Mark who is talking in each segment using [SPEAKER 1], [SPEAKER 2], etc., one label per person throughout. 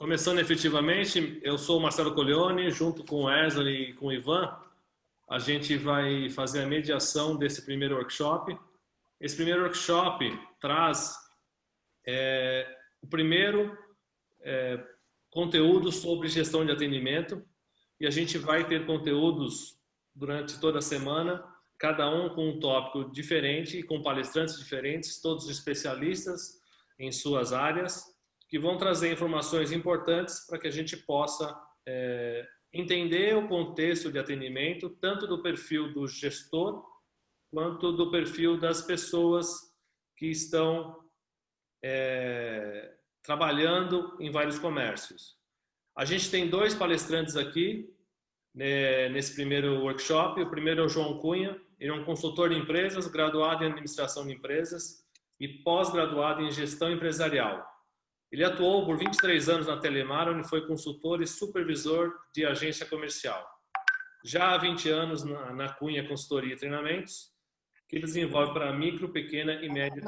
[SPEAKER 1] Começando efetivamente, eu sou o Marcelo Coglioni, junto com o Wesley e com o Ivan, a gente vai fazer a mediação desse primeiro workshop. Esse primeiro workshop traz o primeiro conteúdo sobre gestão de atendimento e a gente vai ter conteúdos durante toda a semana, cada um com um tópico diferente, com palestrantes diferentes, todos especialistas em suas áreas, que vão trazer informações importantes para que a gente possa entender o contexto de atendimento, tanto do perfil do gestor, quanto do perfil das pessoas que estão trabalhando em vários comércios. A gente tem dois palestrantes aqui nesse primeiro workshop. O primeiro é o João Cunha, ele é um consultor de empresas, graduado em administração de empresas e pós-graduado em gestão empresarial. Ele atuou por 23 anos na Telemar, onde foi consultor e supervisor de agência comercial. Já há 20 anos na Cunha Consultoria e Treinamentos, que ele desenvolve para micro, pequena e média.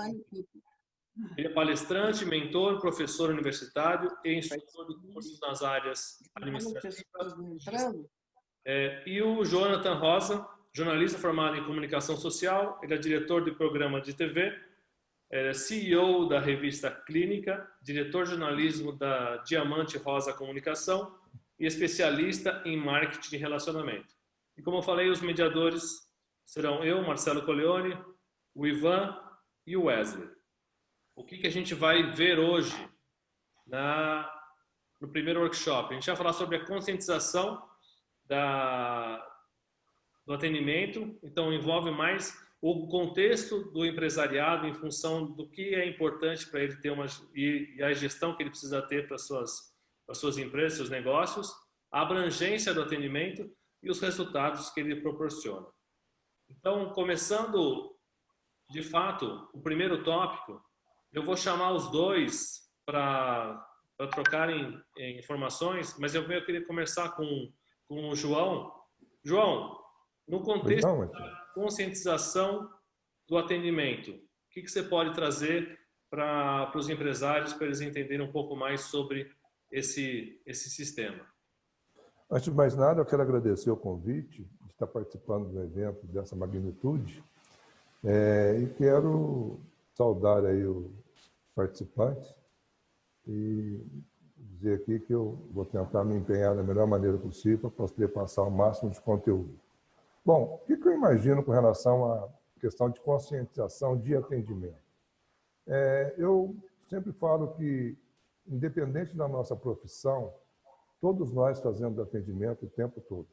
[SPEAKER 1] Ele é palestrante, mentor, professor universitário e instrutor de cursos nas áreas administrativas. E o Jonathan Rosa, jornalista formado em comunicação social, ele é diretor de programa de TV, CEO da revista Clínica, diretor de jornalismo da Diamante Rosa Comunicação e especialista em marketing de relacionamento. E como eu falei, os mediadores serão eu, Marcelo Coglioni, o Ivan e o Wesley. O que a gente vai ver hoje no primeiro workshop? A gente vai falar sobre a conscientização do atendimento, então envolve mais o contexto do empresariado em função do que é importante para ele ter e a gestão que ele precisa ter para suas empresas, seus negócios, a abrangência do atendimento e os resultados que ele proporciona. Então, começando de fato o primeiro tópico, eu vou chamar os dois para trocarem informações, mas eu queria começar com o João. João, no contexto da conscientização do atendimento, o que você pode trazer para os empresários, para eles entenderem um pouco mais sobre esse sistema?
[SPEAKER 2] Antes de mais nada, eu quero agradecer o convite de estar participando do evento dessa magnitude e quero saudar aí os participantes e dizer aqui que eu vou tentar me empenhar da melhor maneira possível para poder passar o máximo de conteúdo. Bom, o que eu imagino com relação à questão de conscientização de atendimento? Eu sempre falo que, independente da nossa profissão, todos nós fazemos atendimento o tempo todo.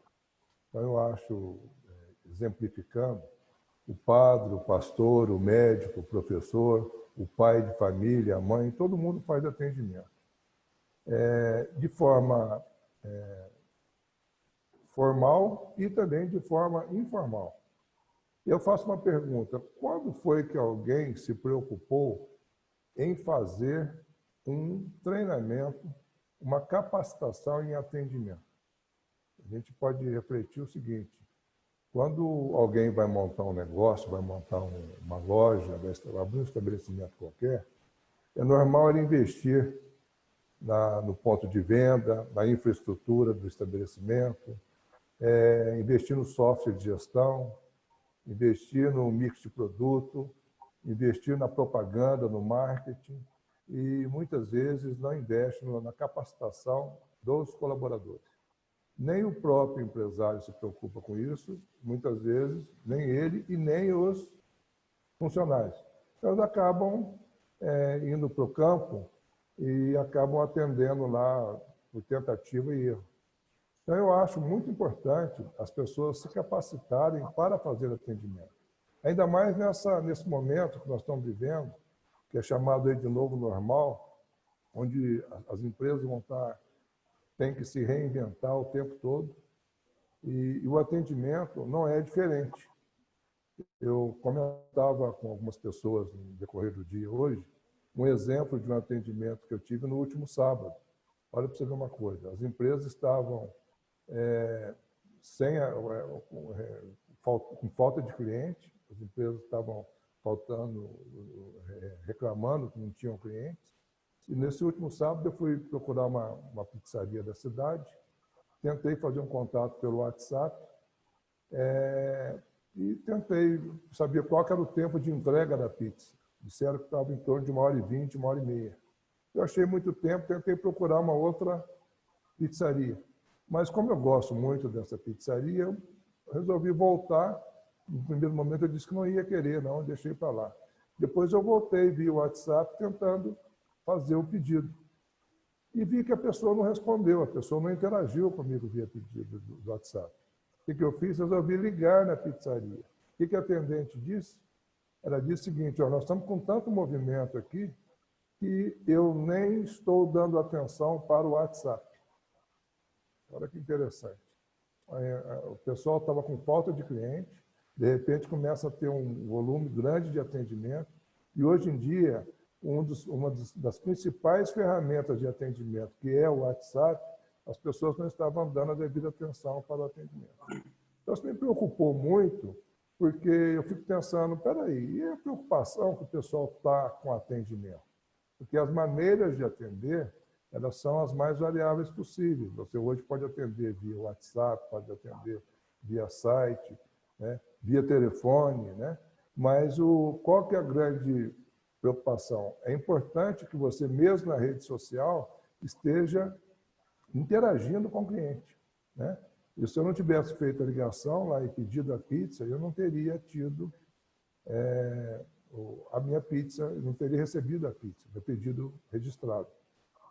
[SPEAKER 2] Então, eu acho, exemplificando, o padre, o pastor, o médico, o professor, o pai de família, a mãe, todo mundo faz atendimento. De forma formal e também de forma informal. Eu faço uma pergunta: quando foi que alguém se preocupou em fazer um treinamento, uma capacitação em atendimento? A gente pode refletir o seguinte: quando alguém vai montar um negócio, vai montar uma loja, vai abrir um estabelecimento qualquer, é normal ele investir no ponto de venda, na infraestrutura do estabelecimento, investir no software de gestão, investir no mix de produto, investir na propaganda, no marketing e, muitas vezes, não investe na capacitação dos colaboradores. Nem o próprio empresário se preocupa com isso, muitas vezes, nem ele e nem os funcionários. Então, eles acabam indo para o campo e acabam atendendo lá por tentativa e erro. Então, eu acho muito importante as pessoas se capacitarem para fazer atendimento. Ainda mais nesse momento que nós estamos vivendo, que é chamado aí de novo normal, onde as empresas têm que se reinventar o tempo todo, e o atendimento não é diferente. Eu comentava com algumas pessoas no decorrer do dia hoje, um exemplo de um atendimento que eu tive no último sábado. Olha para você ver uma coisa: as empresas estavam com falta de cliente, as empresas estavam reclamando que não tinham clientes, E nesse último sábado eu fui procurar uma pizzaria da cidade, tentei fazer um contato pelo WhatsApp e tentei saber qual que era o tempo de entrega da pizza. Disseram que estava em torno de 1h20, 1h30. Eu achei muito tempo, tentei procurar uma outra pizzaria. Mas como eu gosto muito dessa pizzaria, eu resolvi voltar. No primeiro momento eu disse que não ia querer, não, eu deixei para lá. Depois eu voltei via WhatsApp tentando fazer o pedido. E vi que a pessoa não respondeu, a pessoa não interagiu comigo via pedido do WhatsApp. O que eu fiz? Resolvi ligar na pizzaria. O que a atendente disse? Ela disse o seguinte: ó, nós estamos com tanto movimento aqui que eu nem estou dando atenção para o WhatsApp. Olha que interessante. O pessoal estava com falta de cliente, de repente começa a ter um volume grande de atendimento, e hoje em dia, uma das principais ferramentas de atendimento, que é o WhatsApp, as pessoas não estavam dando a devida atenção para o atendimento. Então, isso me preocupou muito, porque eu fico pensando, peraí, e a preocupação que o pessoal está com o atendimento? Porque as maneiras de atender, elas são as mais variáveis possíveis. Você hoje pode atender via WhatsApp, pode atender via site, né? Via telefone, né? Mas qual que é a grande preocupação? É importante que você, mesmo na rede social, esteja interagindo com o cliente, né? E se eu não tivesse feito a ligação lá e pedido a pizza, eu não teria tido a minha pizza, eu não teria recebido a pizza, meu pedido registrado.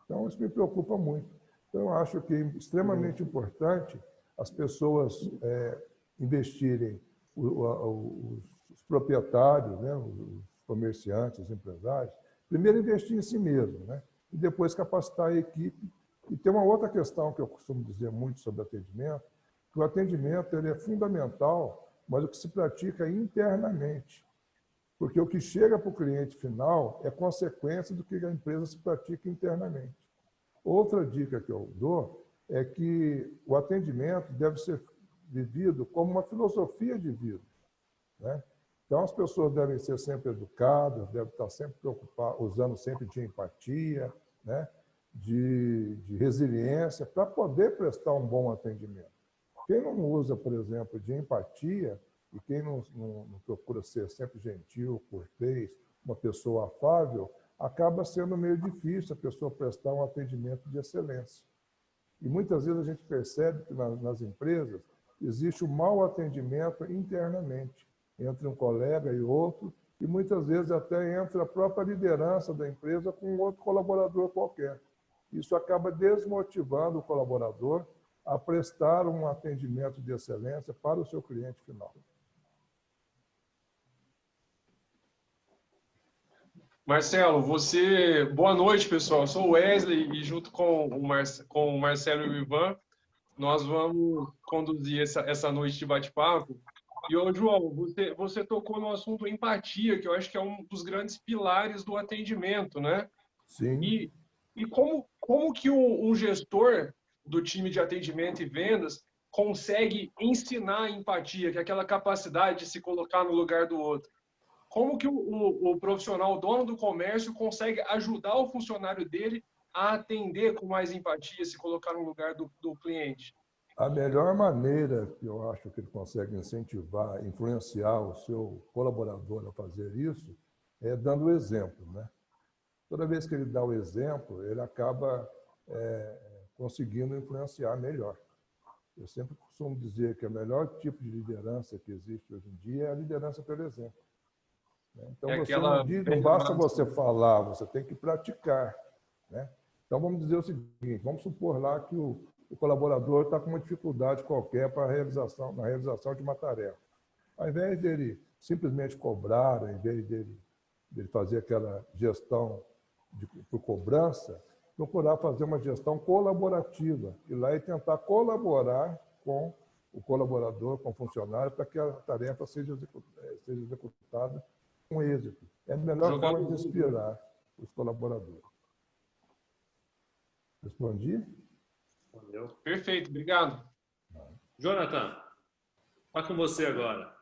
[SPEAKER 2] Então, isso me preocupa muito. Então, eu acho que é extremamente importante as pessoas investirem, os proprietários, né, os comerciantes, os empresários, primeiro investir em si mesmo, né, e depois capacitar a equipe. E tem uma outra questão que eu costumo dizer muito sobre atendimento, que o atendimento ele é fundamental, mas o que se pratica internamente. Porque o que chega para o cliente final é consequência do que a empresa se pratica internamente. Outra dica que eu dou é que o atendimento deve ser vivido como uma filosofia de vida, né? Então, as pessoas devem ser sempre educadas, devem estar sempre preocupadas, usando sempre de empatia, né? de resiliência, para poder prestar um bom atendimento. Quem não usa, por exemplo, de empatia, e quem não procura ser sempre gentil, cortês, uma pessoa afável, acaba sendo meio difícil a pessoa prestar um atendimento de excelência. E muitas vezes a gente percebe que nas empresas existe um mau atendimento internamente, entre um colega e outro, e muitas vezes até entre a própria liderança da empresa com outro colaborador qualquer. Isso acaba desmotivando o colaborador a prestar um atendimento de excelência para o seu cliente final.
[SPEAKER 3] Marcelo, boa noite, pessoal. Eu sou o Wesley e junto com o Marcelo e o Ivan, nós vamos conduzir essa noite de bate-papo. E, João, você tocou no assunto empatia, que eu acho que é um dos grandes pilares do atendimento, né?
[SPEAKER 2] Sim.
[SPEAKER 3] E como que um gestor do time de atendimento e vendas consegue ensinar a empatia, que é aquela capacidade de se colocar no lugar do outro? Como que o profissional, o dono do comércio, consegue ajudar o funcionário dele a atender com mais empatia, se colocar no lugar do cliente?
[SPEAKER 2] A melhor maneira que eu acho que ele consegue incentivar, influenciar o seu colaborador a fazer isso é dando o exemplo, né? Toda vez que ele dá o exemplo, ele acaba conseguindo influenciar melhor. Eu sempre costumo dizer que o melhor tipo de liderança que existe hoje em dia é a liderança pelo exemplo. Então, não basta você falar, você tem que praticar, né? Então, vamos dizer o seguinte, vamos supor lá que o colaborador está com uma dificuldade qualquer na realização de uma tarefa. Ao invés dele simplesmente cobrar, ao invés dele fazer aquela gestão por cobrança, procurar fazer uma gestão colaborativa, ir lá e tentar colaborar com o colaborador, com o funcionário, para que a tarefa seja executada com êxito. É a melhor forma de inspirar os colaboradores. Respondi?
[SPEAKER 3] Perfeito, obrigado.
[SPEAKER 1] Jonathan, está com você agora.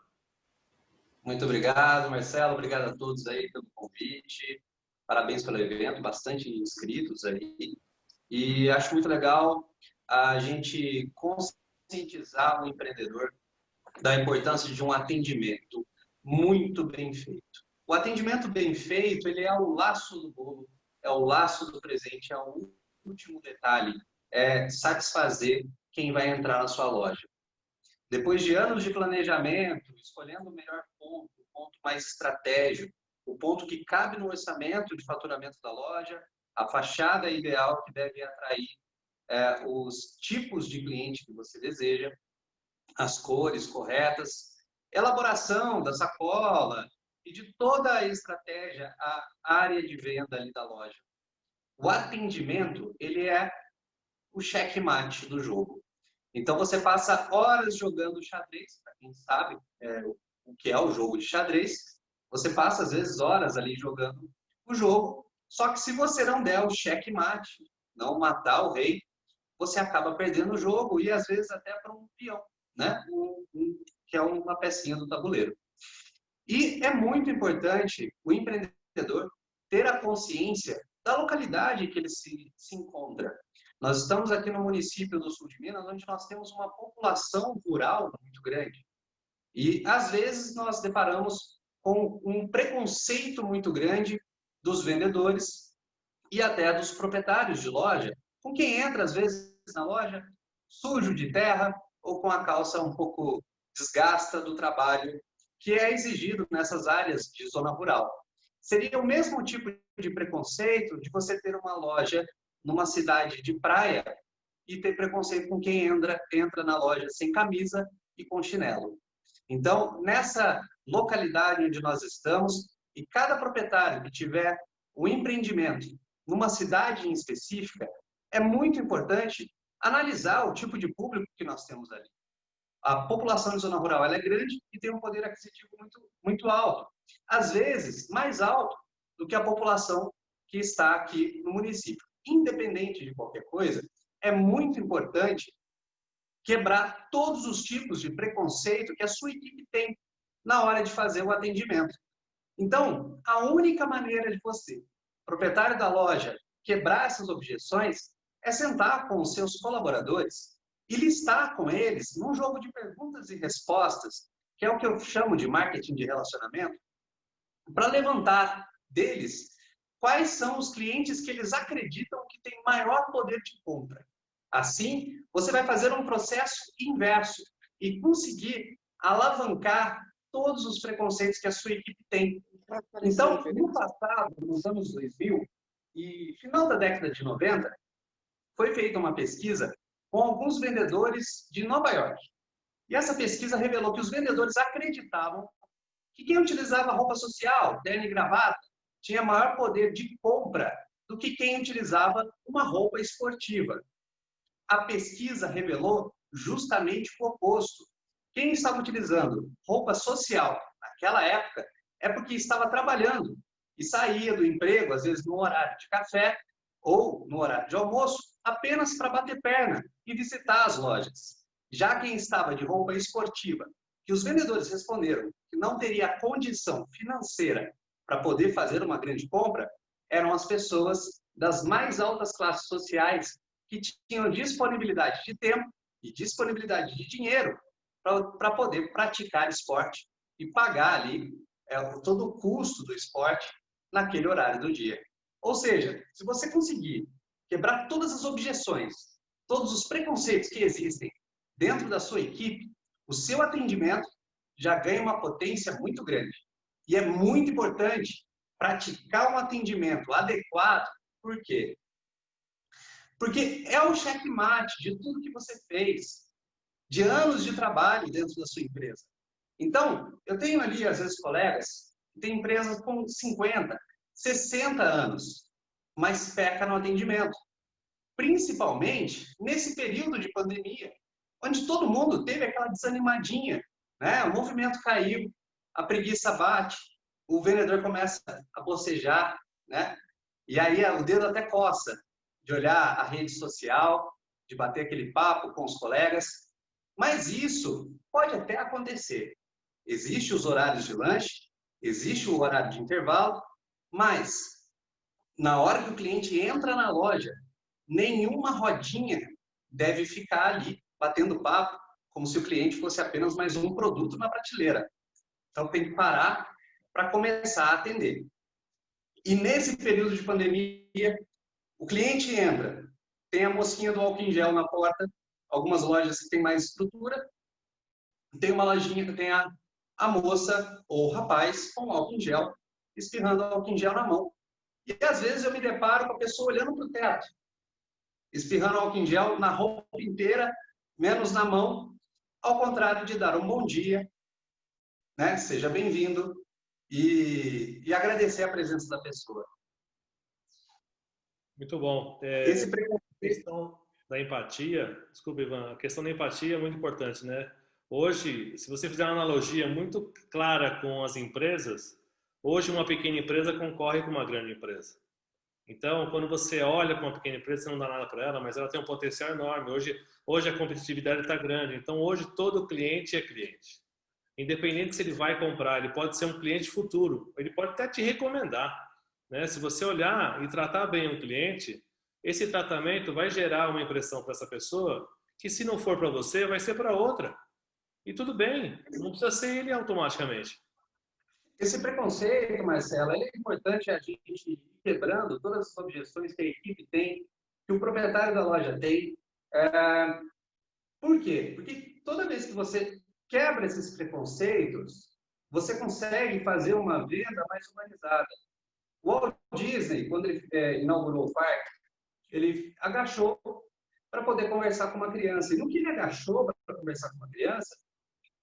[SPEAKER 4] Muito obrigado, Marcelo. Obrigado a todos aí pelo convite. Parabéns pelo evento, bastante inscritos aí. E acho muito legal a gente conscientizar o empreendedor da importância de um atendimento muito bem feito. O atendimento bem feito, ele é o laço do bolo, é o laço do presente, é o último detalhe, é satisfazer quem vai entrar na sua loja. Depois de anos de planejamento, escolhendo o melhor ponto, o ponto mais estratégico, o ponto que cabe no orçamento de faturamento da loja, a fachada ideal que deve atrair os tipos de cliente que você deseja, as cores corretas, elaboração da sacola e de toda a estratégia, a área de venda ali da loja. O atendimento, ele é o checkmate do jogo. Então, você passa horas jogando xadrez, para quem sabe o que é o jogo de xadrez, você passa, às vezes, horas ali jogando o jogo, só que se você não der o checkmate, não matar o rei, você acaba perdendo o jogo e, às vezes, até para um peão, né? Que é uma pecinha do tabuleiro. E é muito importante o empreendedor ter a consciência da localidade que ele se encontra. Nós estamos aqui no município do sul de Minas, onde nós temos uma população rural muito grande. E, às vezes, nós deparamos com um preconceito muito grande dos vendedores e até dos proprietários de loja, com quem entra, às vezes, na loja, sujo de terra ou com a calça um pouco desgasta do trabalho que é exigido nessas áreas de zona rural. Seria o mesmo tipo de preconceito de você ter uma loja numa cidade de praia e ter preconceito com quem entra na loja sem camisa e com chinelo. Então, nessa localidade onde nós estamos, e cada proprietário que tiver um empreendimento numa cidade em específica, é muito importante analisar o tipo de público que nós temos ali. A população de zona rural ela é grande e tem um poder aquisitivo muito alto. Às vezes, mais alto do que a população que está aqui no município. Independente de qualquer coisa, é muito importante quebrar todos os tipos de preconceito que a sua equipe tem na hora de fazer o atendimento. Então, a única maneira de você, proprietário da loja, quebrar essas objeções é sentar com os seus colaboradores e listar com eles num jogo de perguntas e respostas, que é o que eu chamo de marketing de relacionamento, para levantar deles quais são os clientes que eles acreditam que têm maior poder de compra. Assim, você vai fazer um processo inverso e conseguir alavancar todos os preconceitos que a sua equipe tem. Então, no passado, nos anos 2000 e final da década de 90, foi feita uma pesquisa com alguns vendedores de Nova York. E essa pesquisa revelou que os vendedores acreditavam que quem utilizava roupa social, terno e gravata, tinha maior poder de compra do que quem utilizava uma roupa esportiva. A pesquisa revelou justamente o oposto. Quem estava utilizando roupa social naquela época é porque estava trabalhando e saía do emprego, às vezes no horário de café ou no horário de almoço, apenas para bater perna e visitar as lojas. Já quem estava de roupa esportiva, que os vendedores responderam que não teria condição financeira para poder fazer uma grande compra, eram as pessoas das mais altas classes sociais que tinham disponibilidade de tempo e disponibilidade de dinheiro para poder praticar esporte e pagar ali todo o custo do esporte naquele horário do dia. Ou seja, se você conseguir quebrar todas as objeções, todos os preconceitos que existem dentro da sua equipe, o seu atendimento já ganha uma potência muito grande. E é muito importante praticar um atendimento adequado. Por quê? Porque é o checkmate de tudo que você fez, de anos de trabalho dentro da sua empresa. Então, eu tenho ali, às vezes, colegas que têm empresas com 50, 60 anos, mas peca no atendimento. Principalmente nesse período de pandemia, onde todo mundo teve aquela desanimadinha, né? O movimento caiu, a preguiça bate, o vendedor começa a bocejar, né? E aí o dedo até coça de olhar a rede social, de bater aquele papo com os colegas. Mas isso pode até acontecer. Existem os horários de lanche, existe o horário de intervalo, mas na hora que o cliente entra na loja, nenhuma rodinha deve ficar ali batendo papo, como se o cliente fosse apenas mais um produto na prateleira. Então tem que parar para começar a atender. E nesse período de pandemia, o cliente entra, tem a mocinha do álcool em gel na porta, algumas lojas que têm mais estrutura, tem uma lojinha que tem a moça ou o rapaz com álcool em gel, espirrando álcool em gel na mão. E às vezes eu me deparo com a pessoa olhando para o teto, espirrando álcool em gel na roupa inteira, menos na mão, ao contrário de dar um bom dia, né? Seja bem-vindo, e agradecer a presença da pessoa.
[SPEAKER 1] Muito bom.
[SPEAKER 4] Esse
[SPEAKER 1] A questão da empatia, desculpa, Ivan, a questão da empatia é muito importante, né? Hoje, se você fizer uma analogia muito clara com as empresas, hoje uma pequena empresa concorre com uma grande empresa. Então, quando você olha para uma pequena empresa, você não dá nada para ela, mas ela tem um potencial enorme. Hoje a competitividade está grande. Então, hoje todo cliente é cliente. Independente se ele vai comprar, ele pode ser um cliente futuro. Ele pode até te recomendar, né? Se você olhar e tratar bem um cliente, esse tratamento vai gerar uma impressão para essa pessoa que, se não for para você, vai ser para outra. E tudo bem, não precisa ser ele automaticamente.
[SPEAKER 4] Esse preconceito, Marcelo, é importante a gente ir quebrando todas as objeções que a equipe tem, que o proprietário da loja tem. Por quê? Porque toda vez que você quebra esses preconceitos, você consegue fazer uma venda mais humanizada. O Walt Disney, quando ele inaugurou o parque, ele agachou para poder conversar com uma criança. E no que ele agachou para conversar com uma criança,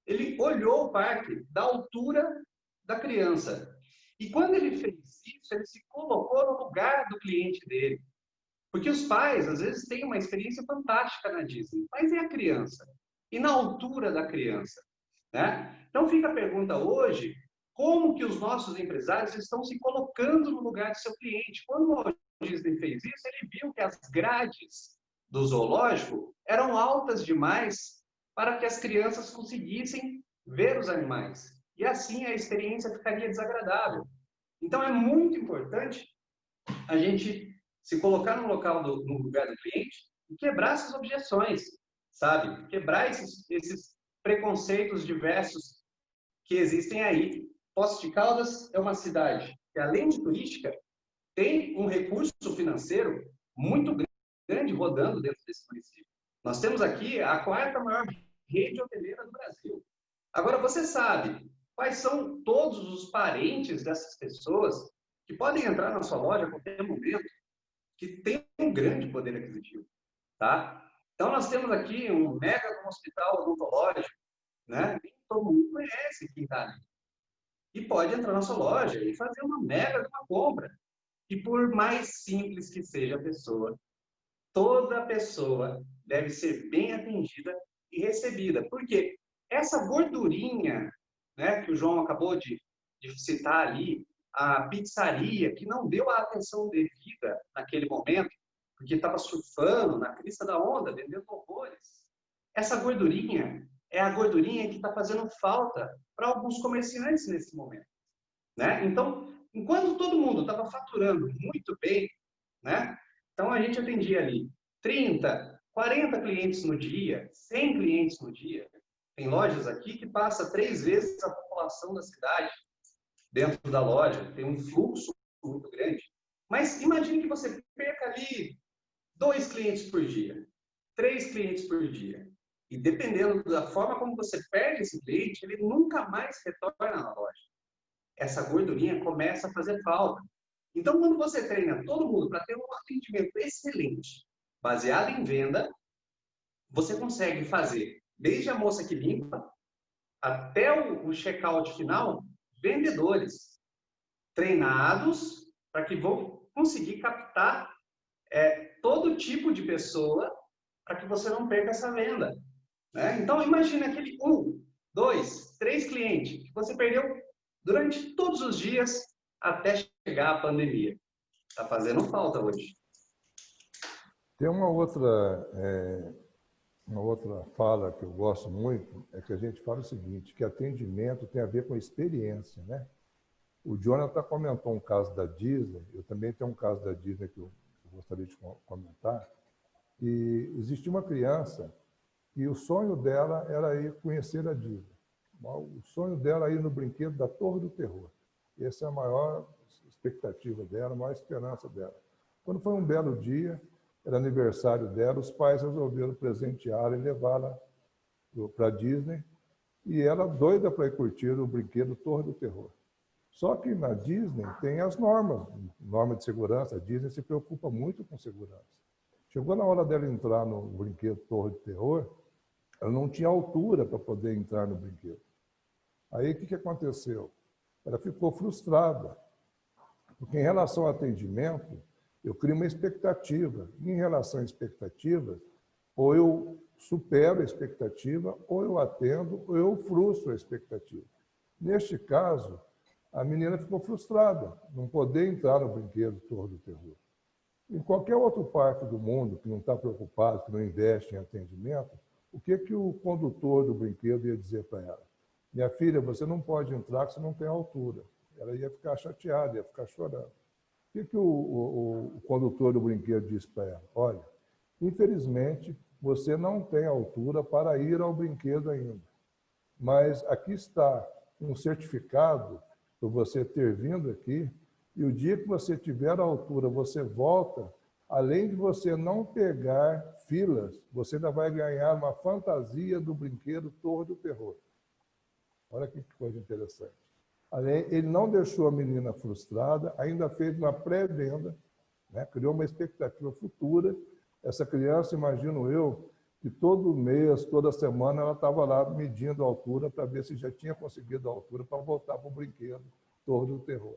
[SPEAKER 4] ele olhou o parque da altura da criança. E quando ele fez isso, ele se colocou no lugar do cliente dele. Porque os pais, às vezes, têm uma experiência fantástica na Disney, mas é a criança. E na altura da criança, né? Então fica a pergunta hoje, como que os nossos empresários estão se colocando no lugar do seu cliente? Quando o Walt Disney fez isso, ele viu que as grades do zoológico eram altas demais para que as crianças conseguissem ver os animais. E assim a experiência ficaria desagradável. Então é muito importante a gente se colocar no lugar do cliente e quebrar essas objeções, sabe? Quebrar esses preconceitos diversos que existem aí. Poços de Caldas é uma cidade que, além de turística, tem um recurso financeiro muito grande rodando dentro desse município. Nós temos aqui a quarta maior rede hoteleira do Brasil. Agora, você sabe quais são todos os parentes dessas pessoas que podem entrar na sua loja a qualquer momento, que tem um grande poder aquisitivo, tá? Então, nós temos aqui um mega hospital odontológico, né? Nem todo mundo conhece quem está ali. E pode entrar na sua loja e fazer uma mega de uma compra. E por mais simples que seja a pessoa, toda pessoa deve ser bem atendida e recebida. Porque essa gordurinha, né, que o João acabou de citar ali, a pizzaria que não deu a atenção devida naquele momento, porque estava surfando na crista da onda, vendendo horrores. Essa gordurinha é a gordurinha que está fazendo falta para alguns comerciantes nesse momento, né? Então, enquanto todo mundo estava faturando muito bem, né? Então a gente atendia ali 30, 40 clientes no dia, 100 clientes no dia. Tem lojas aqui que passa 3 vezes a população da cidade dentro da loja, tem um fluxo muito grande. Mas imagine que você perca ali 2 clientes por dia, 3 clientes por dia. E dependendo da forma como você perde esse cliente, ele nunca mais retorna na loja. Essa gordurinha começa a fazer falta. Então, quando você treina todo mundo para ter um atendimento excelente, baseado em venda, você consegue fazer, desde a moça que limpa, até o check-out final, vendedores treinados para que vão conseguir captar todo tipo de pessoa para que você não perca essa venda, né? Então, imagine aquele 1, 2, 3 clientes que você perdeu durante todos os dias até chegar a pandemia. Está fazendo falta hoje.
[SPEAKER 2] Tem uma outra fala que eu gosto muito, é que a gente fala o seguinte, que atendimento tem a ver com experiência, né? O Jonathan comentou um caso da Disney, eu também tenho um caso da Disney que eu gostaria de comentar, e existia uma criança e o sonho dela era ir conhecer a Disney. O sonho dela era ir no brinquedo da Torre do Terror. Essa é a maior expectativa dela, a maior esperança dela. Quando foi um belo dia, era aniversário dela, os pais resolveram presenteá-la e levá-la para a Disney, e ela doida para ir curtir o brinquedo Torre do Terror. Só que na Disney tem as normas de segurança. A Disney se preocupa muito com segurança. Chegou na hora dela entrar no brinquedo Torre do Terror, ela não tinha altura para poder entrar no brinquedo. Aí o que aconteceu? Ela ficou frustrada, porque em relação ao atendimento, eu crio uma expectativa. Em relação à expectativa, ou eu supero a expectativa, ou eu atendo, ou eu frustro a expectativa. Neste caso, a menina ficou frustrada, não poder entrar no brinquedo Torre do Terror. Em qualquer outro parque do mundo que não está preocupado, que não investe em atendimento, o que o condutor do brinquedo ia dizer para ela? Minha filha, você não pode entrar porque você não tem altura. Ela ia ficar chateada, ia ficar chorando. O que o condutor do brinquedo disse para ela? Olha, infelizmente, você não tem altura para ir ao brinquedo ainda. Mas aqui está um certificado por você ter vindo aqui, e o dia que você tiver a altura, você volta, além de você não pegar filas, você ainda vai ganhar uma fantasia do brinquedo Torre do Terror. Olha que coisa interessante. Ele não deixou a menina frustrada, ainda fez uma pré-venda, né? Criou uma expectativa futura. Essa criança, imagino eu, que todo mês, toda semana, ela estava lá medindo a altura para ver se já tinha conseguido a altura para voltar para o brinquedo Torre do Terror.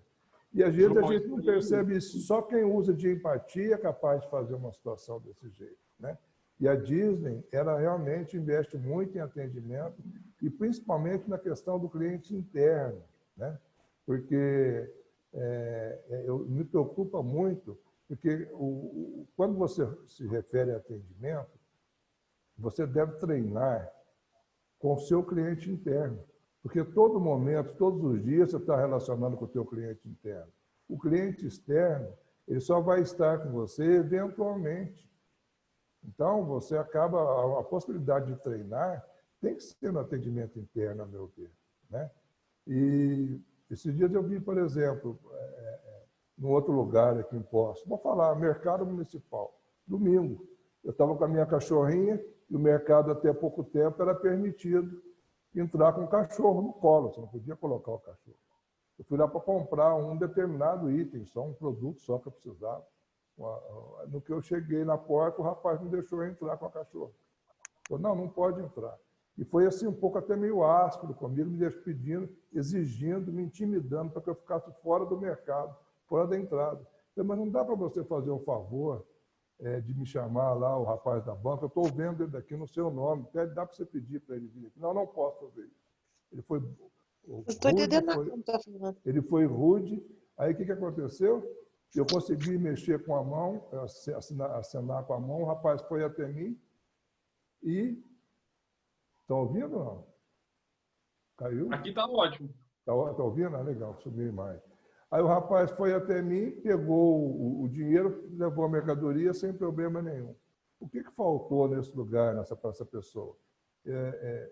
[SPEAKER 2] E às vezes a gente não percebe isso. Só quem usa de empatia é capaz de fazer uma situação desse jeito, né? E a Disney, ela realmente investe muito em atendimento e principalmente na questão do cliente interno, né? Porque me preocupa muito, porque quando você se refere a atendimento, você deve treinar com o seu cliente interno. Porque todo momento, todos os dias, você está relacionando com o teu cliente interno. O cliente externo, ele só vai estar com você eventualmente. Então, você acaba, a possibilidade de treinar tem que ser no atendimento interno, a meu ver, né? E esses dias eu vi, por exemplo, num outro lugar aqui em Poços, vou falar, mercado municipal, domingo. Eu estava com a minha cachorrinha e o mercado até pouco tempo era permitido entrar com o cachorro no colo, você não podia colocar o cachorro. Eu fui lá para comprar um determinado item, só um produto só que eu precisava. No que eu cheguei na porta, o rapaz não deixou eu entrar com a cachorra. Falou, não pode entrar. E foi assim um pouco até meio áspero comigo, me pedindo, exigindo, me intimidando para que eu ficasse fora do mercado, fora da entrada. Falei, mas não dá para você fazer um favor de me chamar lá, o rapaz da banca, eu estou vendo ele daqui no seu nome, dá para você pedir para ele vir aqui? Não posso fazer isso. Ele foi rude, ele foi rude. Aí o que aconteceu? Eu consegui mexer com a mão, acenar com a mão, o rapaz foi até mim e... Estão ouvindo ou não? Caiu?
[SPEAKER 3] Aqui está ótimo.
[SPEAKER 2] Está ouvindo? Ah, legal, subiu mais. Aí o rapaz foi até mim, pegou o dinheiro, levou a mercadoria sem problema nenhum. O que faltou nesse lugar, para essa pessoa?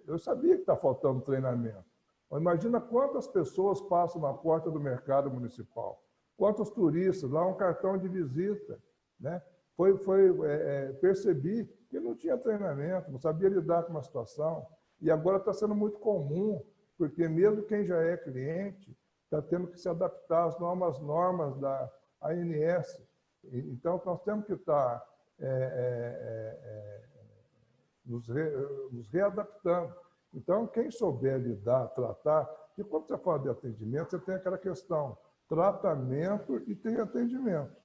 [SPEAKER 2] Eu sabia que está faltando treinamento. Mas imagina quantas pessoas passam na porta do mercado municipal. Quantos turistas, lá um cartão de visita, né? Percebi que não tinha treinamento, não sabia lidar com uma situação. E agora está sendo muito comum, porque mesmo quem já é cliente está tendo que se adaptar às novas normas da ANS. Então, nós temos que estar nos readaptando. Então, quem souber lidar, tratar... Porque quando você fala de atendimento, você tem aquela questão, tratamento e tem atendimento.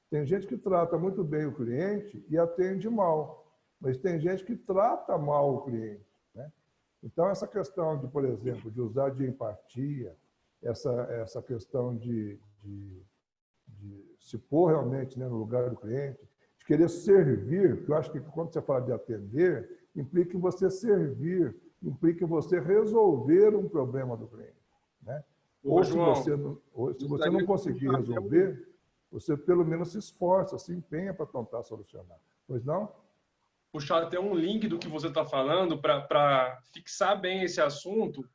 [SPEAKER 2] Tem gente que trata muito bem o cliente e atende mal, mas tem gente que trata mal o cliente, né? Então, essa questão de, por exemplo, de usar de empatia, essa questão de se pôr realmente, né, no lugar do cliente, de querer servir, porque eu acho que quando você fala de atender, implica em você servir, implica em você resolver um problema do cliente, né? Ou
[SPEAKER 3] João,
[SPEAKER 2] se você não conseguir resolver, você pelo menos se esforça, se empenha para tentar solucionar. Pois não?
[SPEAKER 3] puxar até um link do que você está falando para fixar bem esse assunto.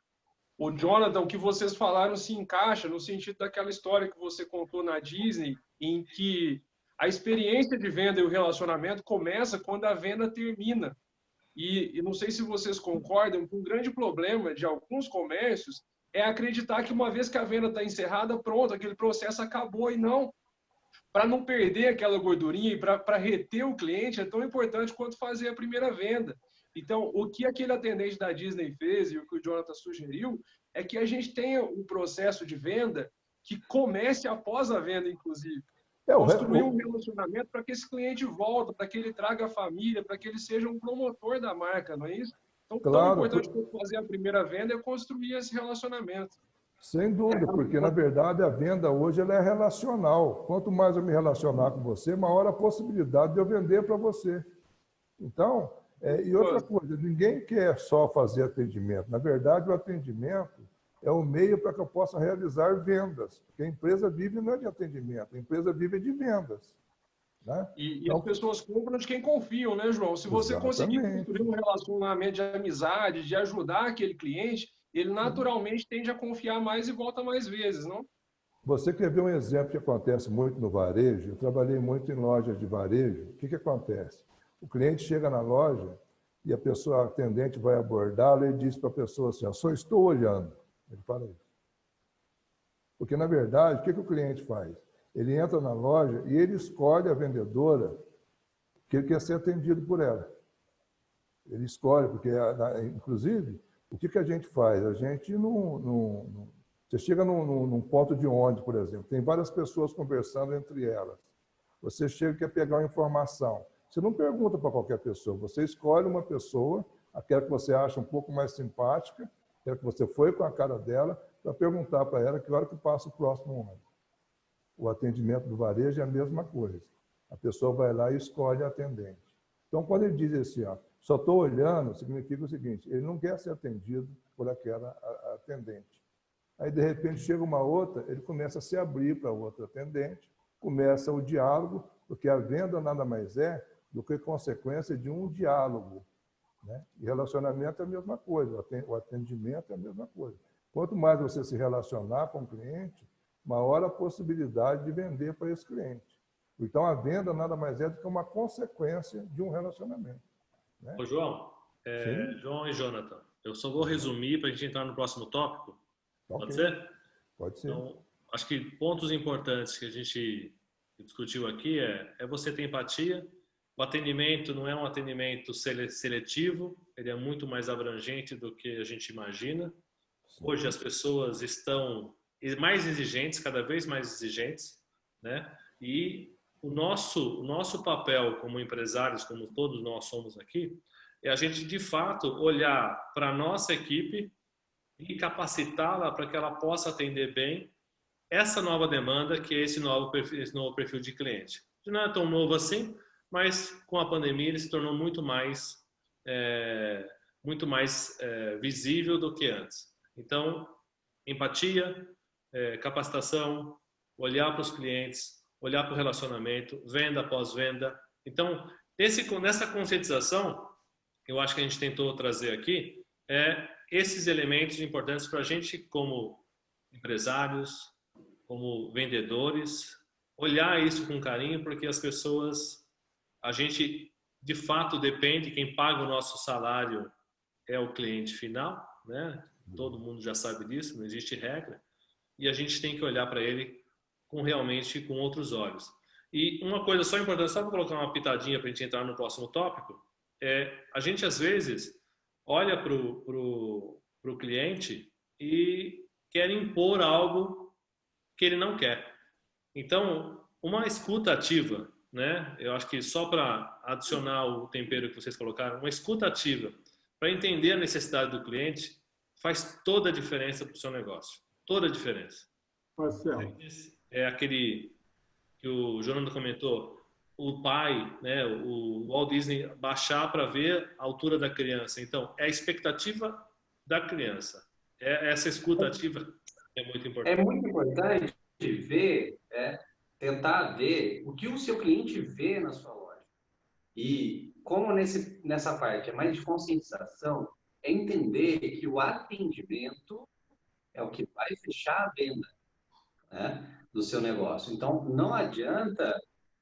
[SPEAKER 3] O Jonathan, o que vocês falaram se encaixa no sentido daquela história que você contou na Disney, em que a experiência de venda e o relacionamento começa quando a venda termina. E não sei se vocês concordam que um grande problema de alguns comércios é acreditar que uma vez que a venda está encerrada, pronto, aquele processo acabou. E não. Para não perder aquela gordurinha e para reter o cliente é tão importante quanto fazer a primeira venda. Então, o que aquele atendente da Disney fez e o que o Jonathan sugeriu é que a gente tenha um processo de venda que comece após a venda, inclusive. Construir um relacionamento para que esse cliente volte, para que ele traga a família, para que ele seja um promotor da marca, não é isso? Então, tão importante quanto fazer a primeira venda é construir esse relacionamento.
[SPEAKER 2] Sem dúvida, porque na verdade a venda hoje ela é relacional. Quanto mais eu me relacionar com você, maior a possibilidade de eu vender para você. Então, e outra coisa, ninguém quer só fazer atendimento. Na verdade, o atendimento é o meio para que eu possa realizar vendas. Porque a empresa vive não é de atendimento, a empresa vive de vendas. Né?
[SPEAKER 3] E então, as pessoas compram de quem confiam, né, João? Se você conseguir construir um relacionamento de amizade, de ajudar aquele cliente, ele naturalmente tende a confiar mais e volta mais vezes, não?
[SPEAKER 2] Você quer ver um exemplo que acontece muito no varejo? Eu trabalhei muito em lojas de varejo. O que acontece? O cliente chega na loja e a pessoa, a atendente vai abordá-lo e diz para a pessoa assim, só estou olhando. Ele fala isso. Porque, na verdade, o que o cliente faz? Ele entra na loja e ele escolhe a vendedora que ele quer ser atendido por ela. Ele escolhe, porque, inclusive, o que a gente faz? A gente não... Você chega num ponto de ônibus, por exemplo, tem várias pessoas conversando entre elas. Você chega e quer pegar uma informação. Você não pergunta para qualquer pessoa, você escolhe uma pessoa, aquela que você acha um pouco mais simpática, aquela que você foi com a cara dela, para perguntar para ela que hora que passa o próximo ônibus. O atendimento do varejo é a mesma coisa. A pessoa vai lá e escolhe a atendente. Então, quando ele diz assim, só estou olhando, significa o seguinte, ele não quer ser atendido por aquela atendente. Aí, de repente, chega uma outra, ele começa a se abrir para outra atendente, começa o diálogo, porque a venda nada mais é do que consequência de um diálogo. Né? E relacionamento é a mesma coisa, o atendimento é a mesma coisa. Quanto mais você se relacionar com o cliente, maior a possibilidade de vender para esse cliente. Então, a venda nada mais é do que uma consequência de um relacionamento. Né?
[SPEAKER 1] Ô, João, João e Jonathan, eu só vou resumir para a gente entrar no próximo tópico. Pode ser?
[SPEAKER 2] Pode ser.
[SPEAKER 1] Então, acho que pontos importantes que a gente discutiu aqui é você ter empatia. O atendimento não é um atendimento seletivo, ele é muito mais abrangente do que a gente imagina. Sim. Hoje as pessoas estão mais exigentes, cada vez mais exigentes, né? E o nosso papel como empresários, como todos nós somos aqui, é a gente de fato olhar para a nossa equipe e capacitá-la para que ela possa atender bem essa nova demanda, que é esse novo perfil de cliente. Não é tão novo assim, mas com a pandemia ele se tornou muito mais visível do que antes. Então, empatia, capacitação, olhar para os clientes, olhar para o relacionamento, venda após venda. Então, nessa conscientização, eu acho que a gente tentou trazer aqui esses elementos importantes para a gente, como empresários, como vendedores, olhar isso com carinho, porque as pessoas, a gente de fato depende, quem paga o nosso salário é o cliente final, né? Todo mundo já sabe disso, não existe regra, e a gente tem que olhar para ele realmente com outros olhos. E uma coisa só importante, só para colocar uma pitadinha para a gente entrar no próximo tópico, a gente às vezes olha para o cliente e quer impor algo que ele não quer. Então, uma escuta ativa, né? Eu acho que só para adicionar o tempero que vocês colocaram, uma escuta ativa para entender a necessidade do cliente faz toda a diferença para o seu negócio. Toda a diferença.
[SPEAKER 5] Marcelo.
[SPEAKER 1] É aquele que o Jonathan comentou, o pai, né, o Walt Disney baixar para ver a altura da criança. Então, é a expectativa da criança. É essa escuta ativa É muito
[SPEAKER 4] É
[SPEAKER 1] importante.
[SPEAKER 4] muito importante ver, tentar ver o que o seu cliente vê na sua loja. E como nessa parte é mais de conscientização, é entender que o atendimento é o que vai fechar a venda, né, do seu negócio. Então, não adianta,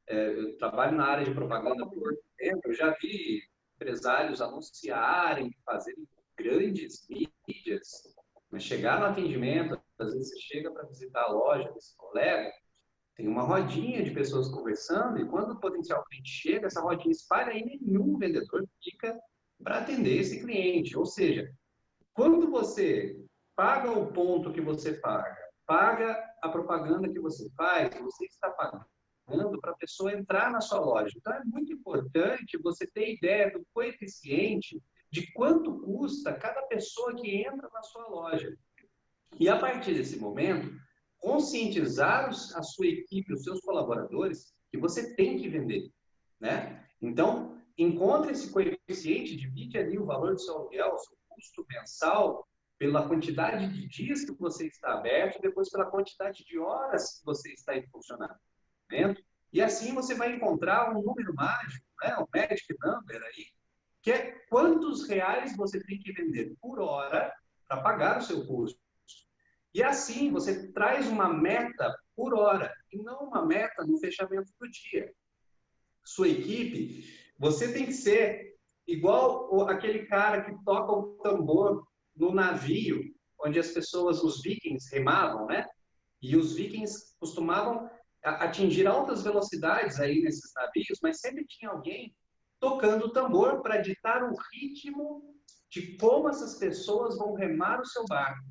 [SPEAKER 4] eu trabalho na área de propaganda por muito tempo, eu já vi empresários anunciarem, fazerem grandes mídias, mas chegar no atendimento, às vezes você chega para visitar a loja desse colega, tem uma rodinha de pessoas conversando e quando o potencial cliente chega, essa rodinha espalha e nenhum vendedor fica para atender esse cliente. Ou seja, quando você paga o ponto que você paga, paga a propaganda que você está pagando para a pessoa entrar na sua loja. Então, é muito importante você ter ideia do coeficiente de quanto custa cada pessoa que entra na sua loja. E, a partir desse momento, conscientizar a sua equipe, os seus colaboradores, que você tem que vender, né? Então, encontre esse coeficiente, divide ali o valor do seu aluguel, o seu custo mensal, pela quantidade de dias que você está aberto, depois pela quantidade de horas que você está em funcionamento. E assim você vai encontrar um número mágico, né? Um magic number aí, que é quantos reais você tem que vender por hora para pagar o seu custo. E assim você traz uma meta por hora e não uma meta no fechamento do dia. Sua equipe, você tem que ser igual aquele cara que toca o tambor no navio, onde as pessoas, os vikings, remavam, né? E os vikings costumavam atingir altas velocidades aí nesses navios, mas sempre tinha alguém tocando o tambor para ditar o ritmo de como essas pessoas vão remar o seu barco.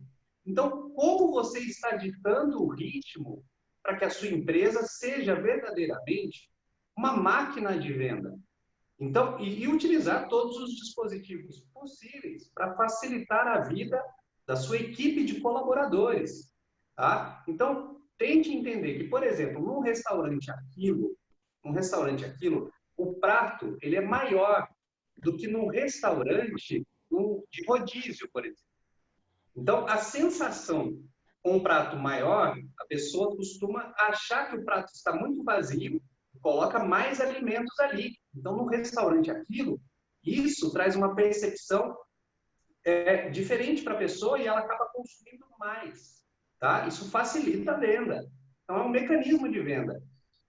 [SPEAKER 4] Então, como você está ditando o ritmo para que a sua empresa seja verdadeiramente uma máquina de venda? Então, e utilizar todos os dispositivos possíveis para facilitar a vida da sua equipe de colaboradores, tá? Então, tente entender que, por exemplo, num restaurante aquilo, o prato ele é maior do que num restaurante de rodízio, por exemplo. Então, a sensação com um prato maior, a pessoa costuma achar que o prato está muito vazio e coloca mais alimentos ali. Então, no restaurante aquilo, isso traz uma percepção diferente para a pessoa e ela acaba consumindo mais. Tá? Isso facilita a venda. Então, é um mecanismo de venda.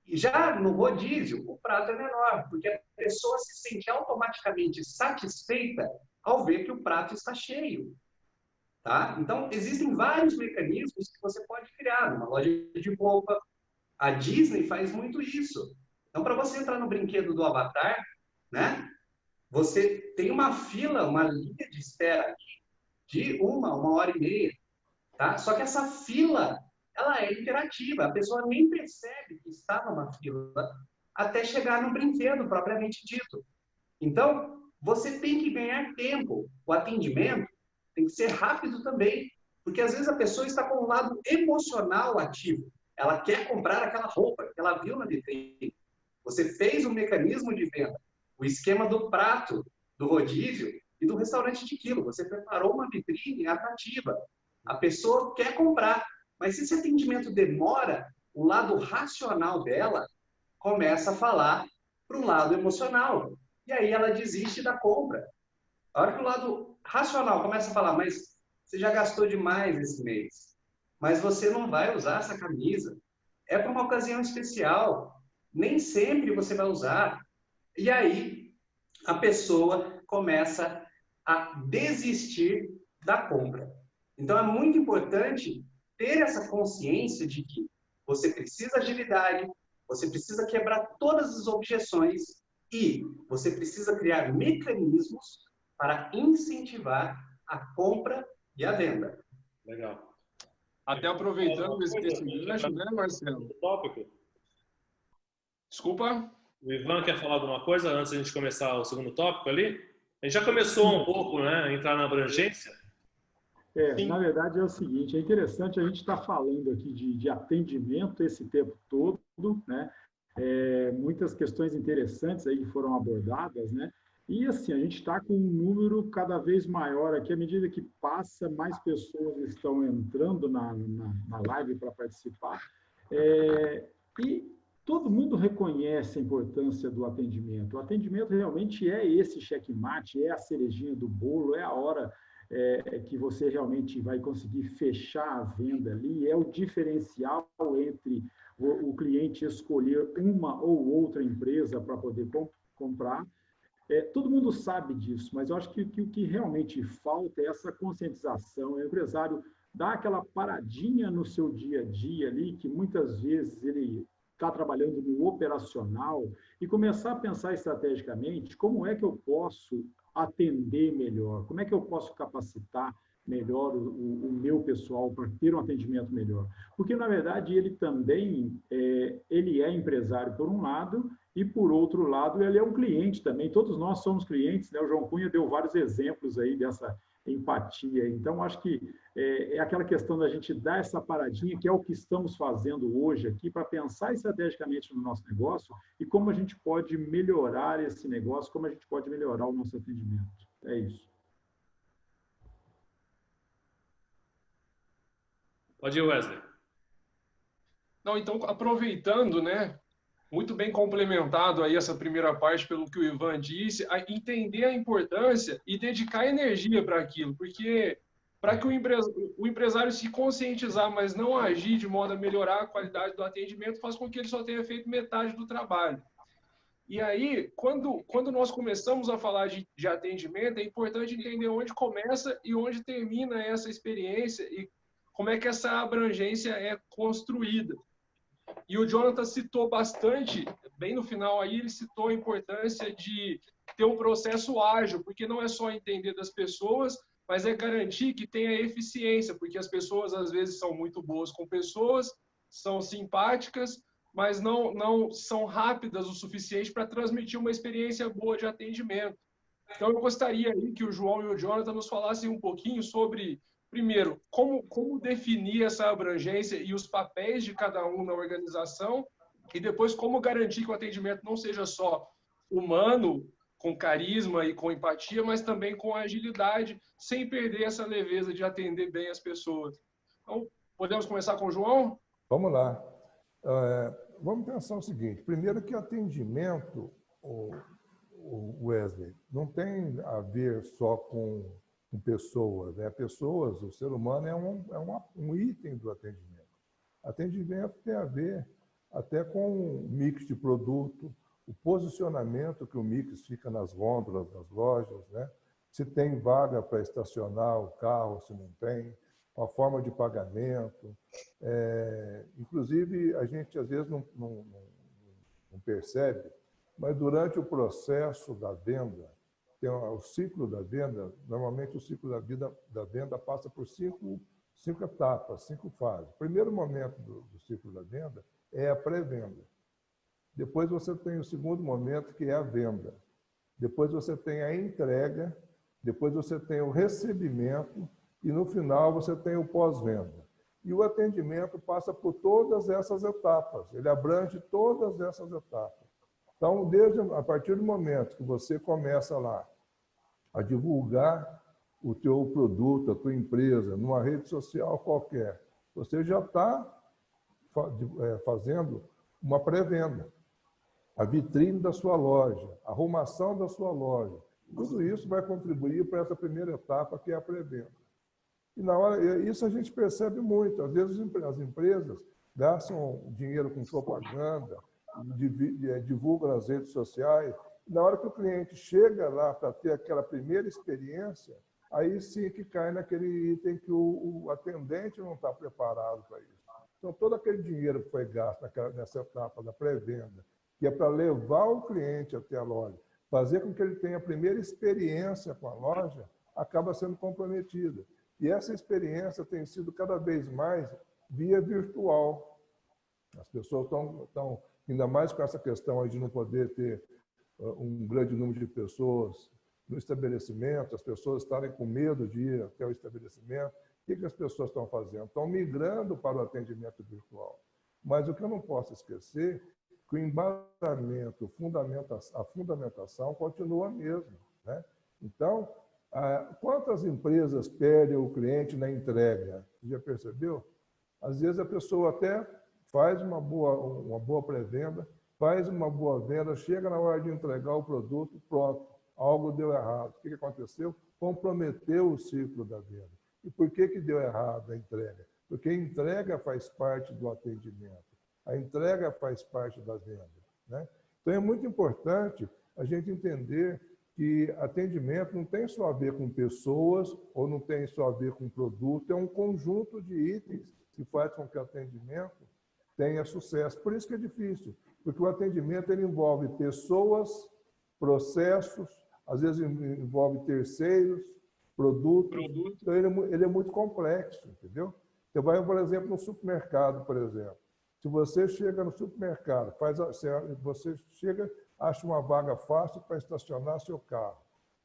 [SPEAKER 4] E já no rodízio, o prato é menor, porque a pessoa se sente automaticamente satisfeita ao ver que o prato está cheio. Tá? Então, existem vários mecanismos que você pode criar numa loja de roupa. A Disney faz muito isso. Então, para você entrar no brinquedo do Avatar, né, você tem uma fila, uma linha de espera de uma hora e meia. Tá? Só que essa fila, ela é interativa. A pessoa nem percebe que está numa fila até chegar no brinquedo propriamente dito. Então, você tem que ganhar tempo. O atendimento tem que ser rápido também, porque às vezes a pessoa está com um lado emocional ativo. Ela quer comprar aquela roupa que ela viu na vitrine. Você fez um mecanismo de venda, o esquema do prato, do rodízio e do restaurante de quilo. Você preparou uma vitrine atrativa. A pessoa quer comprar, mas se esse atendimento demora, o lado racional dela começa a falar para o lado emocional. E aí ela desiste da compra. A hora que o lado racional começa a falar, mas você já gastou demais esse mês, mas você não vai usar essa camisa, é para uma ocasião especial, nem sempre você vai usar. E aí a pessoa começa a desistir da compra. Então é muito importante ter essa consciência de que você precisa de agilidade, você precisa quebrar todas as objeções e você precisa criar mecanismos para incentivar a compra e a venda.
[SPEAKER 1] Legal.
[SPEAKER 3] Até aproveitando esse gancho, né, Marcelo?
[SPEAKER 1] Tópico.
[SPEAKER 3] Desculpa.
[SPEAKER 1] O Ivan quer falar alguma coisa antes de a gente começar o segundo tópico ali? A gente já começou um pouco, né, a entrar na abrangência.
[SPEAKER 5] Na verdade é o seguinte, é interessante a gente estar falando aqui de atendimento esse tempo todo, né? Muitas questões interessantes aí que foram abordadas, né? E assim, a gente está com um número cada vez maior aqui, à medida que passa, mais pessoas estão entrando na live para participar. E todo mundo reconhece a importância do atendimento. O atendimento realmente é esse checkmate, é a cerejinha do bolo, é a hora que você realmente vai conseguir fechar a venda ali, é o diferencial entre o cliente escolher uma ou outra empresa para poder comprar. Todo mundo sabe disso, mas eu acho que o que realmente falta é essa conscientização. O empresário dá aquela paradinha no seu dia a dia ali, que muitas vezes ele está trabalhando no operacional, e começar a pensar estrategicamente como é que eu posso atender melhor, como é que eu posso capacitar melhor o meu pessoal para ter um atendimento melhor. Porque, na verdade, ele também ele é empresário por um lado, e, por outro lado, ele é um cliente também. Todos nós somos clientes, né? O João Cunha deu vários exemplos aí dessa empatia. Então, acho que é aquela questão da gente dar essa paradinha, que é o que estamos fazendo hoje aqui, para pensar estrategicamente no nosso negócio e como a gente pode melhorar esse negócio, como a gente pode melhorar o nosso atendimento. É isso.
[SPEAKER 1] Pode ir, Wesley.
[SPEAKER 3] Não, então, aproveitando, né? Muito bem complementado aí essa primeira parte pelo que o Ivan disse, a entender a importância e dedicar energia para aquilo, porque para que o empresário se conscientizar, mas não agir de modo a melhorar a qualidade do atendimento, faz com que ele só tenha feito metade do trabalho. E aí, quando nós começamos a falar de atendimento, é importante entender onde começa e onde termina essa experiência e como é que essa abrangência é construída. E o Jonathan citou bastante, bem no final aí, ele citou a importância de ter um processo ágil, porque não é só entender das pessoas, mas é garantir que tenha eficiência, porque as pessoas às vezes são muito boas com pessoas, são simpáticas, mas não são rápidas o suficiente para transmitir uma experiência boa de atendimento. Então, eu gostaria aí que o João e o Jonathan nos falassem um pouquinho sobre, primeiro, como definir essa abrangência e os papéis de cada um na organização, e depois como garantir que o atendimento não seja só humano, com carisma e com empatia, mas também com agilidade, sem perder essa leveza de atender bem as pessoas. Então, podemos começar com o João?
[SPEAKER 2] Vamos lá. Vamos pensar o seguinte. Primeiro que atendimento, o Wesley, não tem a ver só com pessoas, né? Pessoas, o ser humano é um item do atendimento. Atendimento tem a ver até com o mix de produto, o posicionamento que o mix fica nas gôndolas das lojas, né? Se tem vaga para estacionar o carro, se não tem, a forma de pagamento. Inclusive, a gente às vezes não percebe, mas durante o processo da venda, tem o ciclo da venda, normalmente o ciclo da vida da venda passa por cinco etapas, 5 fases. O primeiro momento do ciclo da venda é a pré-venda. Depois você tem o segundo momento, que é a venda. Depois você tem a entrega, depois você tem o recebimento e no final você tem o pós-venda. E o atendimento passa por todas essas etapas, ele abrange todas essas etapas. Então, a partir do momento que você começa lá a divulgar o teu produto, a tua empresa, numa rede social qualquer, você já está fazendo uma pré-venda. A vitrine da sua loja, a arrumação da sua loja, tudo isso vai contribuir para essa primeira etapa, que é a pré-venda. E na hora, isso a gente percebe muito. Às vezes as empresas gastam dinheiro com propaganda, divulgam nas redes sociais. Na hora que o cliente chega lá para ter aquela primeira experiência, aí sim que cai naquele item que o atendente não está preparado para isso. Então, todo aquele dinheiro que foi gasto nessa etapa da pré-venda, que é para levar o cliente até a loja, fazer com que ele tenha a primeira experiência com a loja, acaba sendo comprometida. E essa experiência tem sido cada vez mais via virtual. As pessoas estão ainda mais com essa questão de não poder ter um grande número de pessoas no estabelecimento, as pessoas estarem com medo de ir até o estabelecimento. O que as pessoas estão fazendo? Estão migrando para o atendimento virtual. Mas o que eu não posso esquecer, que o embasamento, a fundamentação continua a mesma, né? Então, quantas empresas perdem o cliente na entrega? Você já percebeu? Às vezes a pessoa até faz uma boa pré-venda, faz uma boa venda, chega na hora de entregar o produto, pronto, algo deu errado. O que aconteceu? Comprometeu o ciclo da venda. E por que deu errado a entrega? Porque a entrega faz parte do atendimento, a entrega faz parte da venda, né? Então é muito importante a gente entender que atendimento não tem só a ver com pessoas ou não tem só a ver com produto, é um conjunto de itens que faz com que o atendimento tenha sucesso. Por isso que é difícil, porque o atendimento ele envolve pessoas, processos, às vezes envolve terceiros, produtos. Então ele é muito complexo, entendeu? Você vai, por exemplo, no supermercado, por exemplo. Se você chega no supermercado, você chega, acha uma vaga fácil para estacionar seu carro.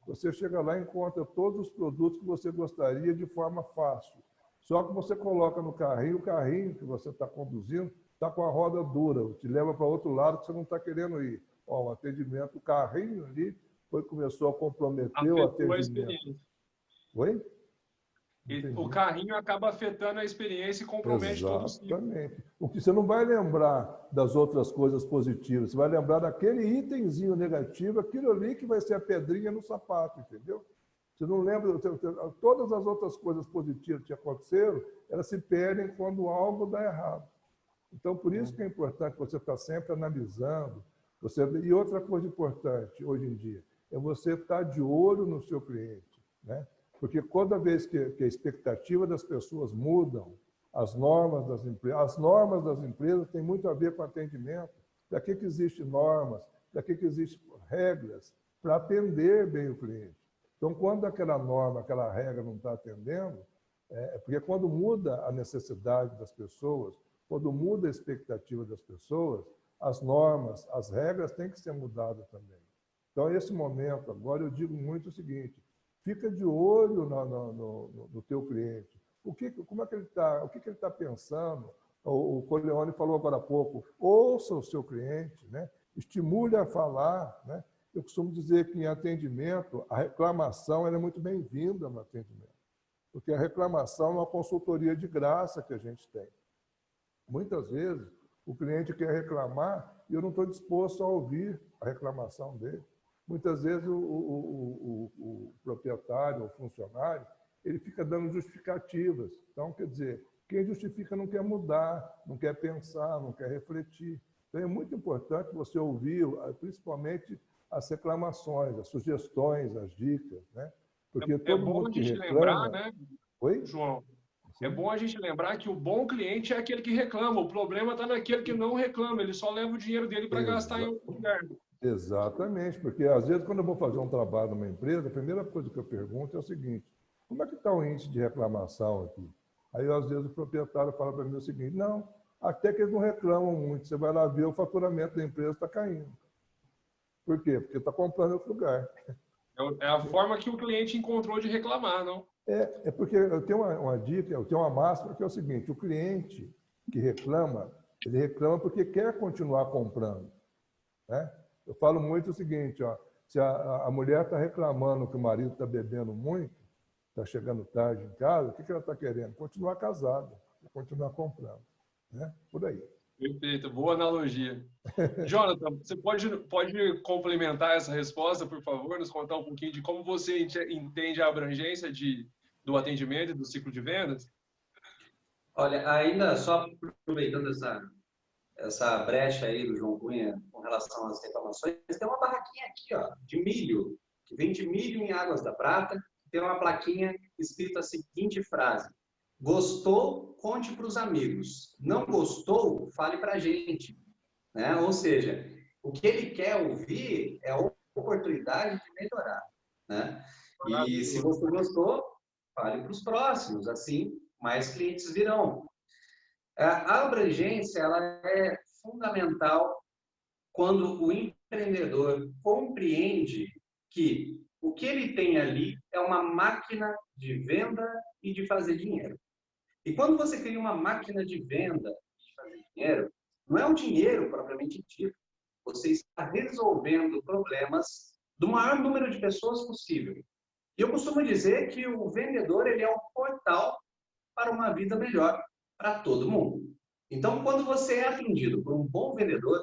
[SPEAKER 2] Você chega lá e encontra todos os produtos que você gostaria de forma fácil. Só que você coloca no carrinho, o carrinho que você está conduzindo está com a roda dura, te leva para outro lado que você não está querendo ir. Ó, o atendimento, o carrinho ali começou a comprometer o atendimento. Oi?
[SPEAKER 3] O carrinho acaba afetando a experiência e compromete todo o ciclo.
[SPEAKER 2] Exatamente. O que você não vai lembrar das outras coisas positivas, você vai lembrar daquele itemzinho negativo, aquilo ali que vai ser a pedrinha no sapato, entendeu? Você não lembra, todas as outras coisas positivas que aconteceram, elas se perdem quando algo dá errado. Então, por isso que é importante você estar sempre analisando. E outra coisa importante hoje em dia é você estar de olho no seu cliente, né? Porque toda vez que a expectativa das pessoas mudam, as normas das empresas têm muito a ver com atendimento. Para que existem normas? Para que existem regras? Para atender bem o cliente. Então, quando aquela norma, aquela regra não está atendendo, porque quando muda a necessidade das pessoas, quando muda a expectativa das pessoas, as normas, as regras têm que ser mudadas também. Então, nesse momento, agora eu digo muito o seguinte: fica de olho no teu cliente. Como é que ele está? O que ele está pensando? O Corleone falou agora há pouco. Ouça o seu cliente, né? Estimule a falar, né? Eu costumo dizer que em atendimento a reclamação ela é muito bem-vinda no atendimento, porque a reclamação é uma consultoria de graça que a gente tem. Muitas vezes o cliente quer reclamar e eu não estou disposto a ouvir a reclamação dele. Muitas vezes o proprietário, o funcionário, ele fica dando justificativas. Então, quer dizer, quem justifica não quer mudar, não quer pensar, não quer refletir. Então, é muito importante você ouvir, principalmente, as reclamações, as sugestões, as dicas, né? Porque todo mundo que reclama...
[SPEAKER 3] lembrar, né,
[SPEAKER 2] Oi?
[SPEAKER 3] João? Sim. É bom a gente lembrar que o bom cliente é aquele que reclama. O problema está naquele que não reclama. Ele só leva o dinheiro dele para gastar em outro lugar.
[SPEAKER 2] Exatamente, porque às vezes quando eu vou fazer um trabalho numa empresa, a primeira coisa que eu pergunto é o seguinte: como é que está o índice de reclamação aqui? Aí às vezes o proprietário fala para mim o seguinte: não, até que eles não reclamam muito, você vai lá ver o faturamento da empresa está caindo. Por quê? Porque está comprando em outro lugar.
[SPEAKER 3] É a forma que o cliente encontrou de reclamar, não?
[SPEAKER 2] É porque eu tenho uma dica, eu tenho uma máxima que é o seguinte: o cliente que reclama, ele reclama porque quer continuar comprando, né? Eu falo muito o seguinte, ó, se a mulher está reclamando que o marido está bebendo muito, está chegando tarde em casa, o que ela está querendo? Continuar casada, continuar comprando, né? Por aí.
[SPEAKER 3] Perfeito, boa analogia. Jonathan, você pode complementar essa resposta, por favor, nos contar um pouquinho de como você entende a abrangência do atendimento e do ciclo de vendas?
[SPEAKER 4] Olha, ainda só aproveitando essa brecha aí do João Cunha com relação às reclamações, tem uma barraquinha aqui, ó, de milho, que vende milho em Águas da Prata, tem uma plaquinha escrita a seguinte frase: gostou, conte para os amigos. Não gostou, fale para a gente, né? Ou seja, o que ele quer ouvir é a oportunidade de melhorar, né? E se você gostou, fale para os próximos, assim mais clientes virão. A abrangência ela é fundamental quando o empreendedor compreende que o que ele tem ali é uma máquina de venda e de fazer dinheiro. E quando você cria uma máquina de venda e de fazer dinheiro, não é o dinheiro propriamente dito. Você está resolvendo problemas do maior número de pessoas possível. E eu costumo dizer que o vendedor ele é um portal para uma vida melhor para todo mundo. Então, quando você é atendido por um bom vendedor,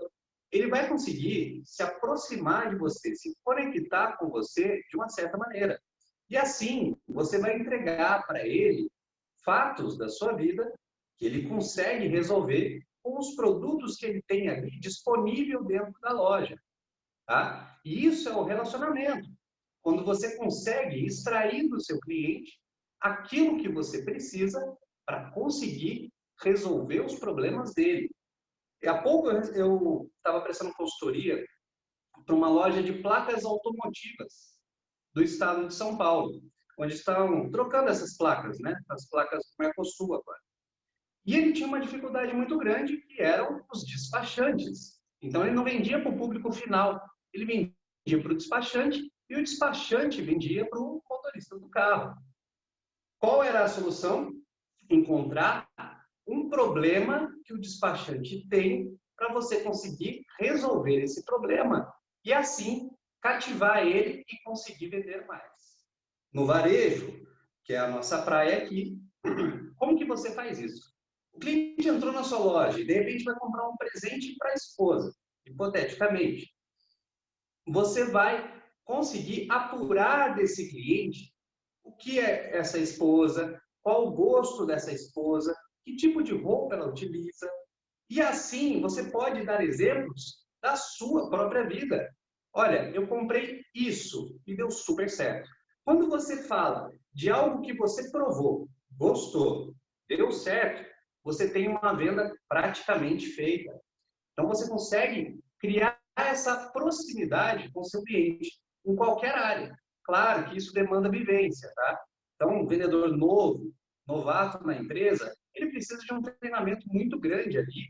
[SPEAKER 4] ele vai conseguir se aproximar de você, se conectar com você de uma certa maneira. E assim, você vai entregar para ele fatos da sua vida que ele consegue resolver com os produtos que ele tem ali disponível dentro da loja. Tá? E isso é o relacionamento. Quando você consegue extrair do seu cliente aquilo que você precisa para conseguir resolver os problemas dele. E há pouco eu estava prestando consultoria para uma loja de placas automotivas do estado de São Paulo, onde estão trocando essas placas, né? As placas do Mercosul agora. E ele tinha uma dificuldade muito grande, que eram os despachantes. Então, ele não vendia para o público final, ele vendia para o despachante, e o despachante vendia para o motorista do carro. Qual era a solução? Encontrar um problema que o despachante tem para você conseguir resolver esse problema e assim cativar ele e conseguir vender mais. No varejo, que é a nossa praia aqui, como que você faz isso? O cliente entrou na sua loja e de repente vai comprar um presente para a esposa, hipoteticamente. Você vai conseguir apurar desse cliente o que é essa esposa, qual o gosto dessa esposa, que tipo de roupa ela utiliza. E assim, você pode dar exemplos da sua própria vida. Olha, eu comprei isso e deu super certo. Quando você fala de algo que você provou, gostou, deu certo, você tem uma venda praticamente feita. Então, você consegue criar essa proximidade com o seu cliente, em qualquer área. Claro que isso demanda vivência, tá? Então, um vendedor novo, novato na empresa, ele precisa de um treinamento muito grande ali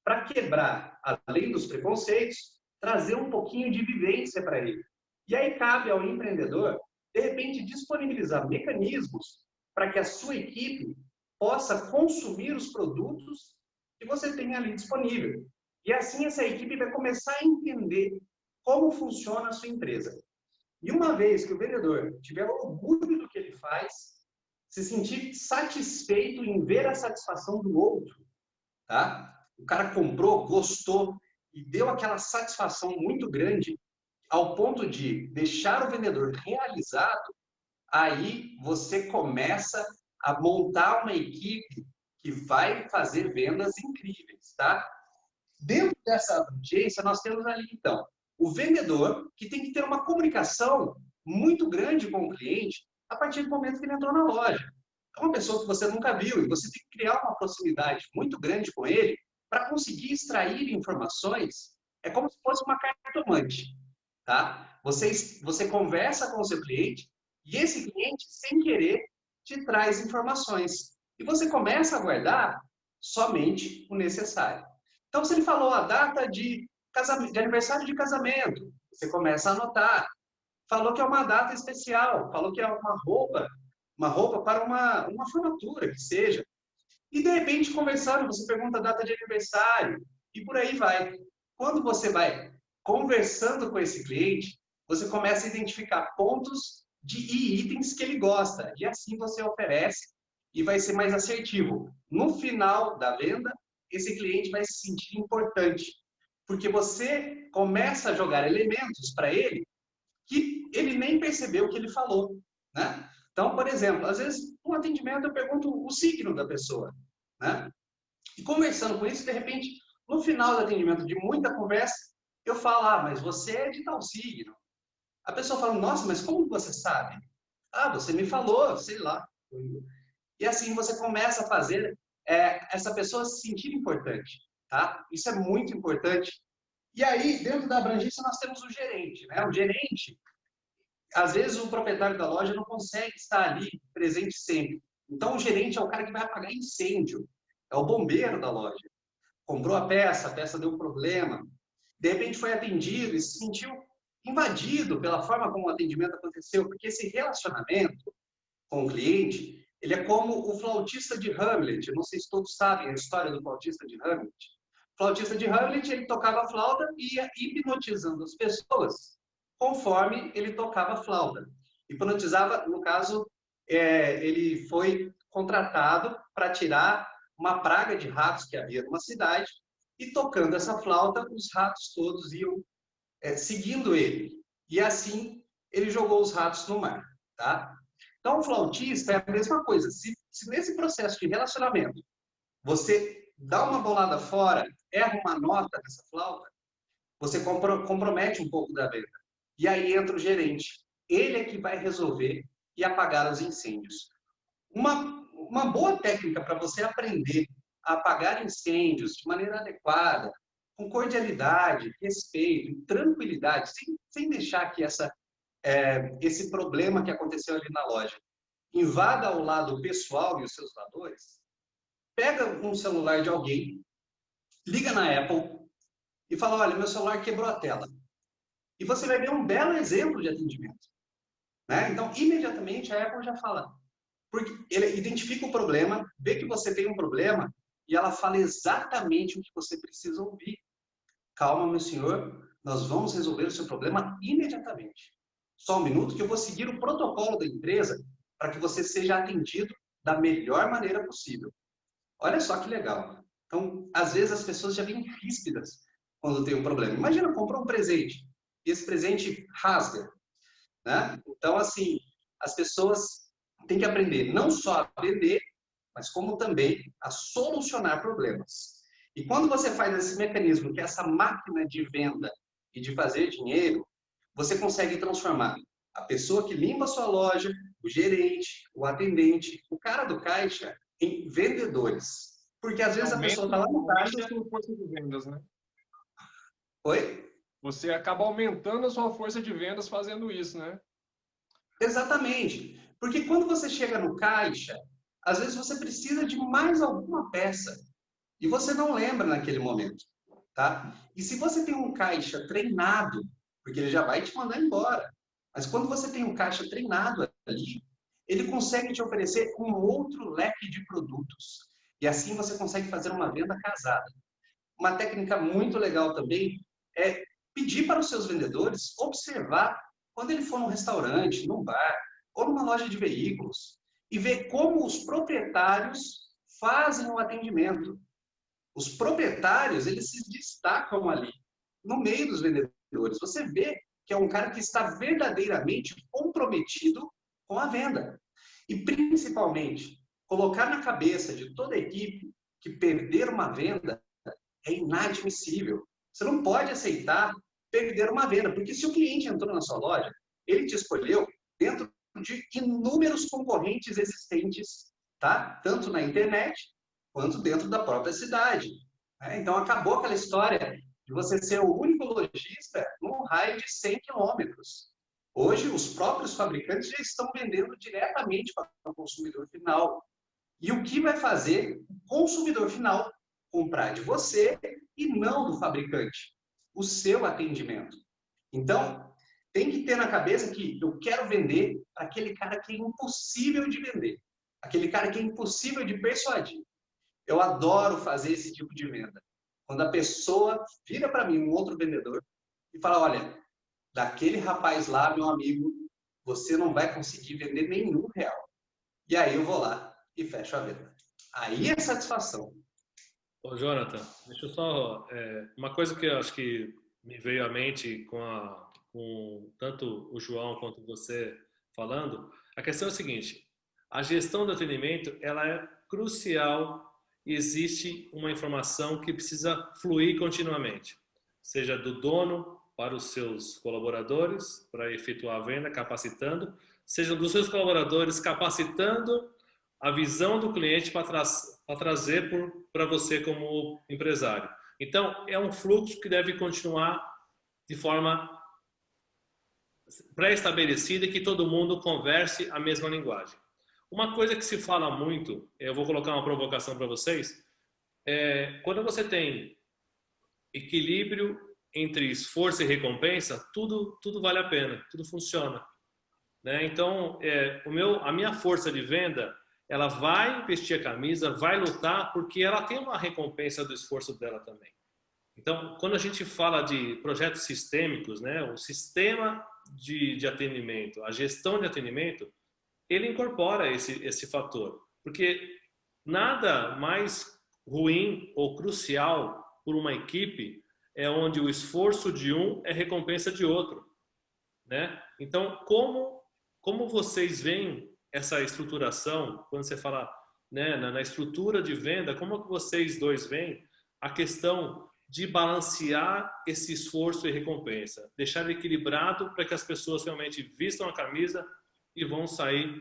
[SPEAKER 4] para quebrar, além dos preconceitos, trazer um pouquinho de vivência para ele. E aí cabe ao empreendedor, de repente, disponibilizar mecanismos para que a sua equipe possa consumir os produtos que você tem ali disponível. E assim essa equipe vai começar a entender como funciona a sua empresa. E uma vez que o vendedor tiver orgulho do que ele faz, se sentir satisfeito em ver a satisfação do outro, tá? O cara comprou, gostou e deu aquela satisfação muito grande ao ponto de deixar o vendedor realizado, aí você começa a montar uma equipe que vai fazer vendas incríveis, tá? Dentro dessa audiência, nós temos ali, então, o vendedor, que tem que ter uma comunicação muito grande com o cliente a partir do momento que ele entrou na loja. É uma pessoa que você nunca viu e você tem que criar uma proximidade muito grande com ele para conseguir extrair informações. É como se fosse uma cartomante, tá? Você conversa com o seu cliente e esse cliente, sem querer, te traz informações. E você começa a guardar somente o necessário. Então, se ele falou a data de aniversário de casamento, você começa a anotar. Falou que é uma data especial, falou que é uma roupa para uma formatura, que seja. E, de repente, conversando, você pergunta a data de aniversário e por aí vai. Quando você vai conversando com esse cliente, você começa a identificar pontos e itens que ele gosta. E assim você oferece e vai ser mais assertivo. No final da venda, esse cliente vai se sentir importante, porque você começa a jogar elementos para ele que ele nem percebeu que ele falou, né? Então, por exemplo, às vezes, no atendimento eu pergunto o signo da pessoa, né? E conversando com isso, de repente, no final do atendimento, de muita conversa, eu falo, mas você é de tal signo. A pessoa fala, nossa, mas como você sabe? Você me falou, sei lá. E assim você começa a fazer essa pessoa se sentir importante, tá? Isso é muito importante. E aí, dentro da abrangência, nós temos o gerente, né? O gerente, às vezes o proprietário da loja não consegue estar ali presente sempre. Então, o gerente é o cara que vai apagar incêndio, é o bombeiro da loja. Comprou a peça deu problema, de repente foi atendido e se sentiu invadido pela forma como o atendimento aconteceu, porque esse relacionamento com o cliente, ele é como o flautista de Hamlet. Eu não sei se todos sabem a história do flautista de Hamlet. O flautista de Hamlet, ele tocava flauta e ia hipnotizando as pessoas conforme ele tocava flauta. Hipnotizava, no caso, ele foi contratado para tirar uma praga de ratos que havia numa cidade e tocando essa flauta, os ratos todos iam seguindo ele. E assim, ele jogou os ratos no mar, tá? Então, o flautista é a mesma coisa. Se nesse processo de relacionamento você dá uma bolada fora, erra uma nota nessa flauta, você compromete um pouco da venda. E aí entra o gerente. Ele é que vai resolver e apagar os incêndios. Uma boa técnica para você aprender a apagar incêndios de maneira adequada, com cordialidade, respeito e tranquilidade, sem deixar que esse problema que aconteceu ali na loja invada o lado pessoal e os seus valores, pega um celular de alguém, liga na Apple e fala, olha, meu celular quebrou a tela. E você vai ver um belo exemplo de atendimento. Né? Então, imediatamente, a Apple já fala. Porque ele identifica o problema, vê que você tem um problema e ela fala exatamente o que você precisa ouvir. Calma, meu senhor, nós vamos resolver o seu problema imediatamente. Só um minuto que eu vou seguir o protocolo da empresa para que você seja atendido da melhor maneira possível. Olha só que legal. Então, às vezes as pessoas já vêm ríspidas quando tem um problema. Imagina, comprou um presente e esse presente rasga. Né? Então, assim, as pessoas têm que aprender não só a vender, mas como também a solucionar problemas. E quando você faz esse mecanismo, que é essa máquina de venda e de fazer dinheiro, você consegue transformar a pessoa que limpa a sua loja, o gerente, o atendente, o cara do caixa, em vendedores. Porque às vezes a pessoa está lá no caixa...
[SPEAKER 3] Aumenta a sua força de vendas, né?
[SPEAKER 4] Oi?
[SPEAKER 3] Você acaba aumentando a sua força de vendas fazendo isso, né?
[SPEAKER 4] Exatamente. Porque quando você chega no caixa, às vezes você precisa de mais alguma peça. E você não lembra naquele momento. Tá? E se você tem um caixa treinado, porque ele já vai te mandar embora. Mas quando você tem um caixa treinado ali, ele consegue te oferecer um outro leque de produtos. E assim você consegue fazer uma venda casada. Uma técnica muito legal também é pedir para os seus vendedores observar quando ele for num restaurante, num bar ou numa loja de veículos e ver como os proprietários fazem o atendimento. Os proprietários, eles se destacam ali, no meio dos vendedores. Você vê que é um cara que está verdadeiramente comprometido com a venda. E, principalmente, colocar na cabeça de toda a equipe que perder uma venda é inadmissível. Você não pode aceitar perder uma venda, porque se o cliente entrou na sua loja, ele te escolheu dentro de inúmeros concorrentes existentes, tá? Tanto na internet, quanto dentro da própria cidade. Então, acabou aquela história de você ser o único lojista num raio de 100 quilômetros. Hoje, os próprios fabricantes já estão vendendo diretamente para o consumidor final. E o que vai fazer o consumidor final comprar de você e não do fabricante? O seu atendimento. Então, tem que ter na cabeça que eu quero vender para aquele cara que é impossível de vender. Aquele cara que é impossível de persuadir. Eu adoro fazer esse tipo de venda. Quando a pessoa vira para mim, um outro vendedor, e fala, olha, daquele rapaz lá, meu amigo, você não vai conseguir vender nenhum real. E aí eu vou lá e fecho a venda. Aí é satisfação.
[SPEAKER 1] Ô, Jonathan, deixa eu só... uma coisa que eu acho que me veio à mente com tanto o João quanto você falando, a questão é a seguinte, a gestão do atendimento, ela é crucial e existe uma informação que precisa fluir continuamente, seja do dono para os seus colaboradores, para efetuar a venda, capacitando, seja dos seus colaboradores capacitando a visão do cliente para trazer para você como empresário. Então, é um fluxo que deve continuar de forma pré-estabelecida e que todo mundo converse a mesma linguagem. Uma coisa que se fala muito, eu vou colocar uma provocação para vocês, quando você tem equilíbrio entre esforço e recompensa, tudo vale a pena, tudo funciona. Né? Então, a minha força de venda, ela vai vestir a camisa, vai lutar, porque ela tem uma recompensa do esforço dela também. Então, quando a gente fala de projetos sistêmicos, né, o sistema de atendimento, a gestão de atendimento, ele incorpora esse fator. Porque nada mais ruim ou crucial por uma equipe é onde o esforço de um é recompensa de outro, né? Então, como vocês veem essa estruturação, quando você fala, né, na estrutura de venda, como que vocês dois veem a questão de balancear esse esforço e recompensa, deixar equilibrado para que as pessoas realmente vistam a camisa e vão sair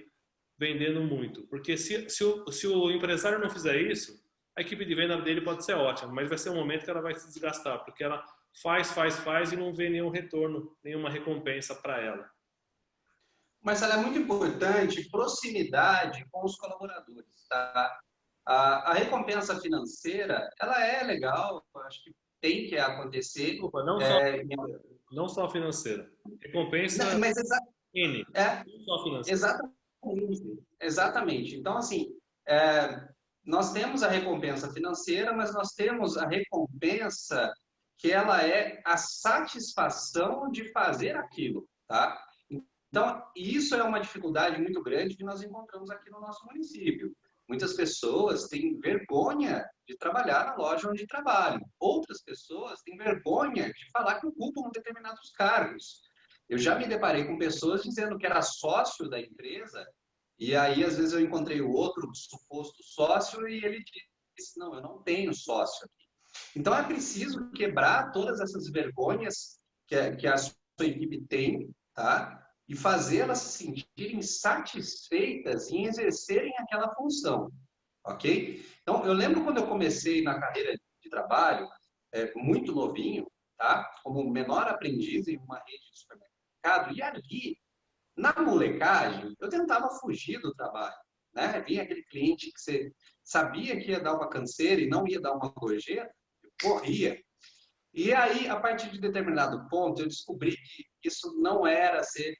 [SPEAKER 1] vendendo muito? Porque se o empresário não fizer isso, a equipe de venda dele pode ser ótima, mas vai ser um momento que ela vai se desgastar, porque ela faz e não vê nenhum retorno, nenhuma recompensa para ela.
[SPEAKER 4] Mas ela é muito importante, proximidade com os colaboradores, tá? A recompensa financeira, ela é legal, eu acho que tem que acontecer.
[SPEAKER 1] Desculpa, não só financeira. Recompensa
[SPEAKER 4] Não, mas
[SPEAKER 1] N, não só financeira.
[SPEAKER 4] Exatamente. Então, assim, nós temos a recompensa financeira, mas nós temos a recompensa que ela é a satisfação de fazer aquilo, tá? Então, isso é uma dificuldade muito grande que nós encontramos aqui no nosso município. Muitas pessoas têm vergonha de trabalhar na loja onde trabalham. Outras pessoas têm vergonha de falar que ocupam determinados cargos. Eu já me deparei com pessoas dizendo que era sócio da empresa, e aí, às vezes, eu encontrei o outro suposto sócio e ele disse, não, eu não tenho sócio aqui. Então, é preciso quebrar todas essas vergonhas que a sua equipe tem, tá? E fazê-las se sentirem satisfeitas em exercerem aquela função, ok? Então, eu lembro quando eu comecei na carreira de trabalho, muito novinho, tá? Como menor aprendiz em uma rede de supermercado, e ali, na molecagem, eu tentava fugir do trabalho, né? Vinha aquele cliente que você sabia que ia dar uma canseira e não ia dar uma gorjeta, eu corria. E aí, a partir de determinado ponto, eu descobri que isso não era ser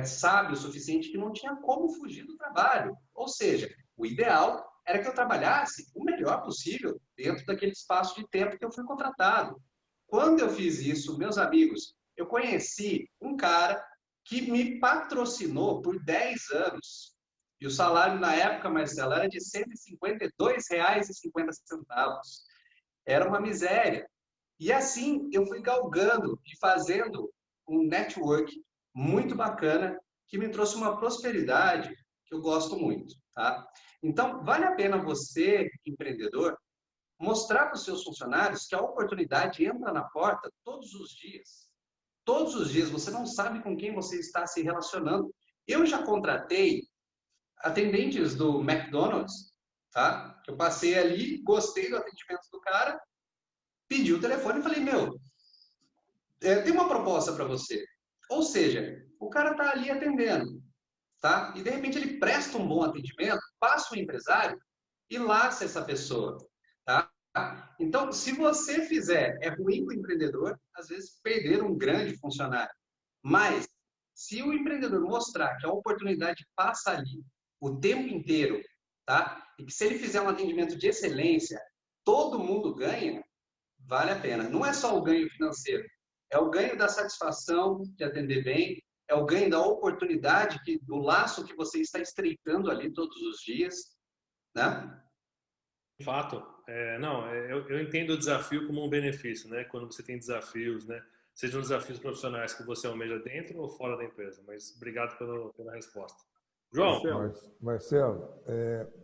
[SPEAKER 4] sábio o suficiente, que não tinha como fugir do trabalho. Ou seja, o ideal era que eu trabalhasse o melhor possível dentro daquele espaço de tempo que eu fui contratado. Quando eu fiz isso, meus amigos, eu conheci um cara que me patrocinou por 10 anos. E o salário na época, Marcelo, era de R$ 152,50. Era uma miséria. E assim eu fui galgando e fazendo um network muito bacana que me trouxe uma prosperidade que eu gosto muito, tá? Então, vale a pena você, empreendedor, mostrar para os seus funcionários que a oportunidade entra na porta todos os dias. Todos os dias, você não sabe com quem você está se relacionando. Eu já contratei atendentes do McDonald's, tá? Eu passei ali, gostei do atendimento do cara, pedi o telefone e falei, meu, tem uma proposta para você. Ou seja, o cara está ali atendendo, tá? E de repente ele presta um bom atendimento, passa o empresário e laça essa pessoa, tá? Então, se você fizer, é ruim para o empreendedor, às vezes, perder um grande funcionário. Mas, se o empreendedor mostrar que a oportunidade passa ali o tempo inteiro, tá? E que se ele fizer um atendimento de excelência, todo mundo ganha, vale a pena. Não é só o ganho financeiro, é o ganho da satisfação de atender bem, é o ganho da oportunidade, do laço que você está estreitando ali todos os dias, né?
[SPEAKER 1] De fato, eu entendo o desafio como um benefício, né? Quando você tem desafios, né? Sejam desafios profissionais que você almeja dentro ou fora da empresa. Mas obrigado pela resposta. João?
[SPEAKER 2] Marcelo,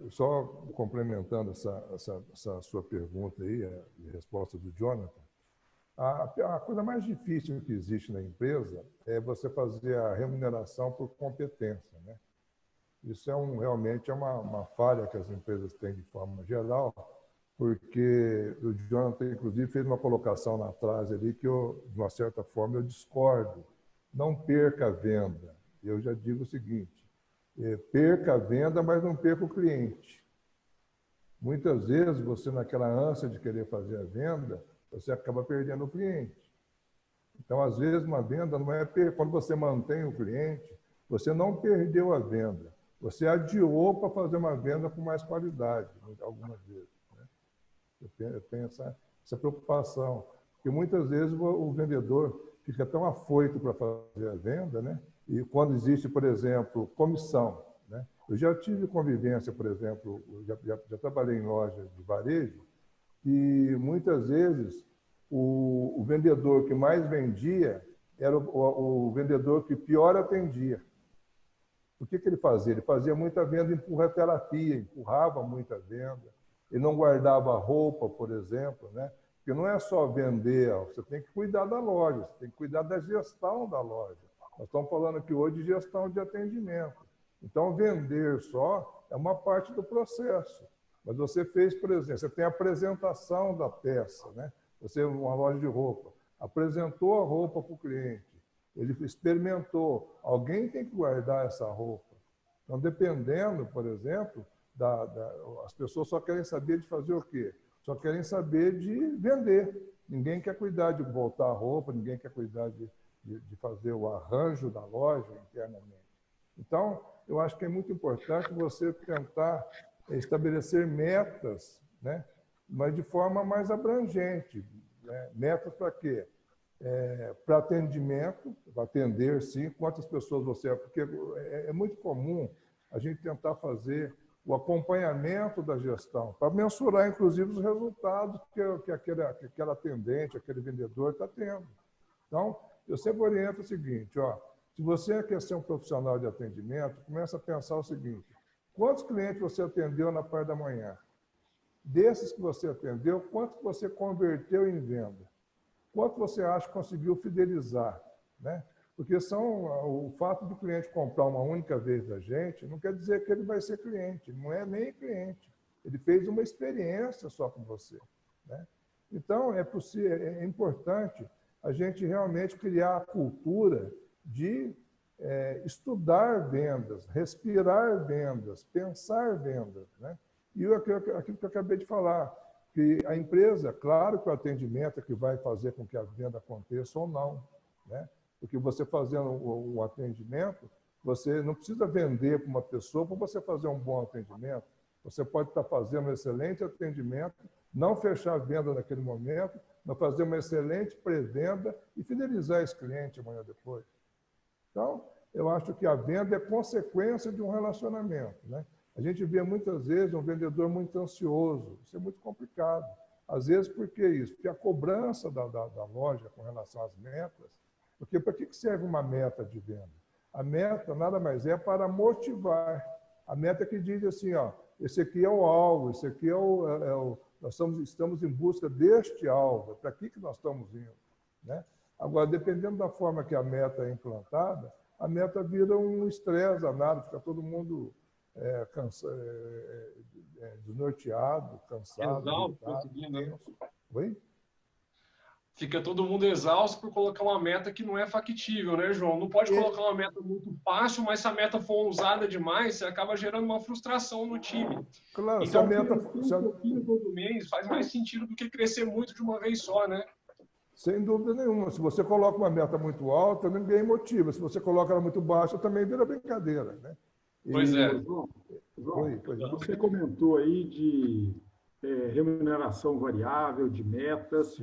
[SPEAKER 2] só complementando essa sua pergunta aí, a resposta do Jonathan, a coisa mais difícil que existe na empresa é você fazer a remuneração por competência, né? Isso realmente é uma falha que as empresas têm de forma geral, porque o Jonathan, inclusive, fez uma colocação na frase ali que eu, de uma certa forma, eu discordo. Não perca a venda. Eu já digo o seguinte, perca a venda, mas não perca o cliente. Muitas vezes, você, naquela ânsia de querer fazer a venda, você acaba perdendo o cliente. Então, às vezes, uma venda não é... Quando você mantém o cliente, você não perdeu a venda. Você adiou para fazer uma venda com mais qualidade, algumas vezes, né? Eu tenho essa preocupação. Porque muitas vezes o vendedor fica tão afoito para fazer a venda, né? E quando existe, por exemplo, comissão, né? Eu já tive convivência, por exemplo, já trabalhei em lojas de varejo, e muitas vezes o vendedor que mais vendia era o vendedor que pior atendia. O que ele fazia? Ele fazia muita venda empurra-terapia, empurrava muita venda. Ele não guardava roupa, por exemplo, né? Porque não é só vender, você tem que cuidar da loja, você tem que cuidar da gestão da loja. Nós estamos falando aqui hoje de gestão de atendimento. Então, vender só é uma parte do processo. Mas você fez, por exemplo, você tem a apresentação da peça, né? Você, uma loja de roupa, apresentou a roupa para o cliente, ele experimentou, alguém tem que guardar essa roupa. Então, dependendo, por exemplo, as pessoas só querem saber de fazer o quê? Só querem saber de vender. Ninguém quer cuidar de voltar a roupa, ninguém quer cuidar de fazer o arranjo da loja internamente. Então, eu acho que é muito importante você tentar estabelecer metas, né? Mas de forma mais abrangente. Né? Metas para quê? Para atendimento, para atender, sim, quantas pessoas você... Porque é muito comum a gente tentar fazer o acompanhamento da gestão, para mensurar, inclusive, os resultados que aquele atendente, aquele vendedor está tendo. Então, eu sempre oriento o seguinte, ó, se você quer ser um profissional de atendimento, começa a pensar o seguinte, quantos clientes você atendeu na parte da manhã? Desses que você atendeu, quantos que você converteu em venda? Quanto você acha que conseguiu fidelizar? Né? Porque o fato do cliente comprar uma única vez da gente não quer dizer que ele vai ser cliente, não é nem cliente. Ele fez uma experiência só com você. Né? Então, é importante a gente realmente criar a cultura de estudar vendas, respirar vendas, pensar vendas. Né? E aquilo que eu acabei de falar, que a empresa, claro que o atendimento é que vai fazer com que a venda aconteça ou não. Né? Porque você fazendo o atendimento, você não precisa vender para uma pessoa para você fazer um bom atendimento. Você pode estar fazendo um excelente atendimento, não fechar a venda naquele momento, mas fazer uma excelente pré-venda e fidelizar esse cliente amanhã depois. Então, eu acho que a venda é consequência de um relacionamento. Né? A gente vê muitas vezes um vendedor muito ansioso. Isso é muito complicado. Às vezes, por que isso? Porque a cobrança da loja com relação às metas, porque para que serve uma meta de venda? A meta nada mais é para motivar. A meta que diz assim, ó, esse aqui é o alvo, esse aqui nós estamos em busca deste alvo, para que nós estamos indo. Né? Agora, dependendo da forma que a meta é implantada, a meta vira um estresse danado, fica todo mundo desnorteado, cansado, irritado, Oi?
[SPEAKER 3] Fica todo mundo exausto por colocar uma meta que não é factível, né, João? Não pode colocar uma meta muito fácil, mas se a meta for ousada demais, você acaba gerando uma frustração no time.
[SPEAKER 2] Claro,
[SPEAKER 3] então,
[SPEAKER 2] se a meta
[SPEAKER 3] um pouquinho todo mês faz mais sentido do que crescer muito de uma vez só, né?
[SPEAKER 2] Sem dúvida nenhuma. Se você coloca uma meta muito alta, ninguém motiva. Se você coloca ela muito baixa, também vira brincadeira, né?
[SPEAKER 3] Pois é.
[SPEAKER 5] João, você comentou aí de remuneração variável, de metas.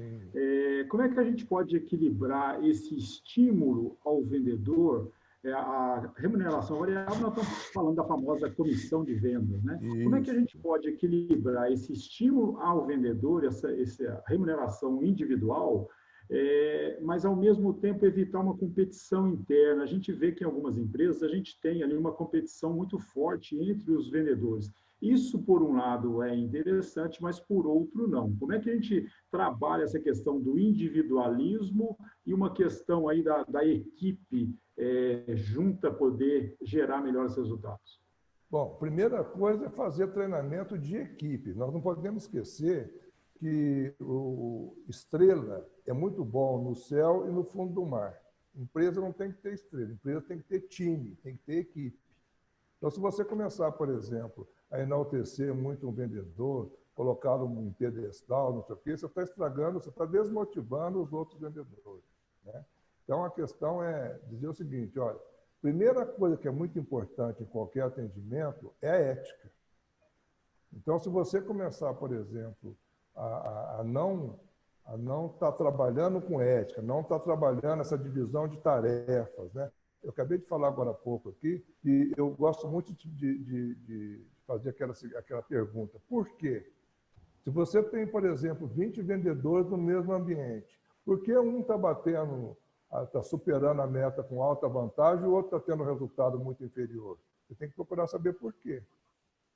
[SPEAKER 5] Como é que a gente pode equilibrar esse estímulo ao vendedor? A remuneração variável, nós estamos falando da famosa comissão de vendas, né? Isso. Como é que a gente pode equilibrar esse estímulo ao vendedor, essa remuneração individual, mas ao mesmo tempo evitar uma competição interna? A gente vê que em algumas empresas a gente tem ali uma competição muito forte entre os vendedores. Isso, por um lado, é interessante, mas por outro, não. Como é que a gente trabalha essa questão do individualismo e uma questão aí da equipe junta poder gerar melhores resultados?
[SPEAKER 2] Bom, primeira coisa é fazer treinamento de equipe. Nós não podemos esquecer que o estrela é muito bom no céu e no fundo do mar. Empresa não tem que ter estrela, empresa tem que ter time, tem que ter equipe. Então, se você começar, por exemplo, a enaltecer muito um vendedor, colocá-lo em pedestal, não sei o quê, você está estragando, você está desmotivando os outros vendedores. Né? Então, a questão é dizer o seguinte, olha, primeira coisa que é muito importante em qualquer atendimento é a ética. Então, se você começar, por exemplo, a não a não estar trabalhando com ética, não estar trabalhando essa divisão de tarefas, né? Eu acabei de falar agora há pouco aqui e eu gosto muito de fazer aquela pergunta. Por quê? Se você tem, por exemplo, 20 vendedores no mesmo ambiente, por que um está superando a meta com alta vantagem e o outro está tendo um resultado muito inferior? Você tem que procurar saber por quê.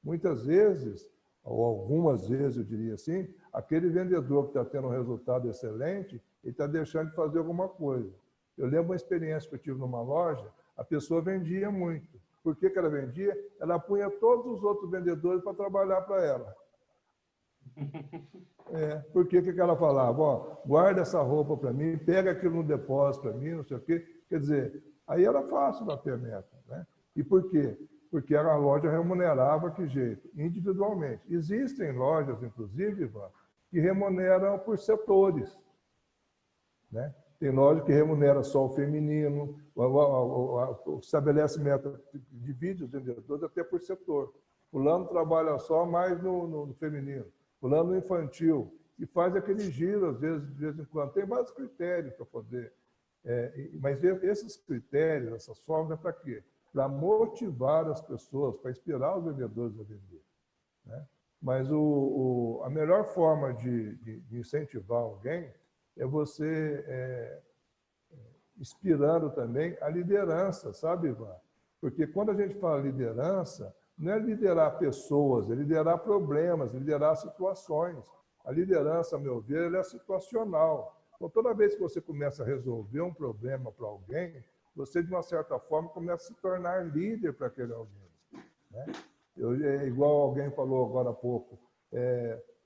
[SPEAKER 2] Muitas vezes, ou algumas vezes, eu diria assim, aquele vendedor que está tendo um resultado excelente, ele está deixando de fazer alguma coisa. Eu lembro uma experiência que eu tive numa loja, a pessoa vendia muito. Por que ela vendia? Ela punha todos os outros vendedores para trabalhar para ela. Por que ela falava? Ó, guarda essa roupa para mim, pega aquilo no depósito para mim, não sei o quê. Quer dizer, aí era fácil bater a meta, né? E por quê? Porque a loja remunerava que jeito? Individualmente. Existem lojas, inclusive, Ivan, que remuneram por setores, né? Tem loja que remunera só o feminino, estabelece meta, divide os vendedores até por setor. Fulano trabalha só mais no feminino, fulano no infantil, e faz aquele giro, às vezes, de vez em quando. Tem vários critérios para poder. Mas esses critérios, essas formas, é para quê? Para motivar as pessoas, para inspirar os vendedores a vender, né? Mas a melhor forma de incentivar alguém é você inspirando também a liderança, sabe, Ivan? Porque quando a gente fala liderança, não é liderar pessoas, é liderar problemas, liderar situações. A liderança, a meu ver, ela é situacional. Então, toda vez que você começa a resolver um problema para alguém, você, de uma certa forma, começa a se tornar líder para aquele alguém, né? Igual alguém falou agora há pouco,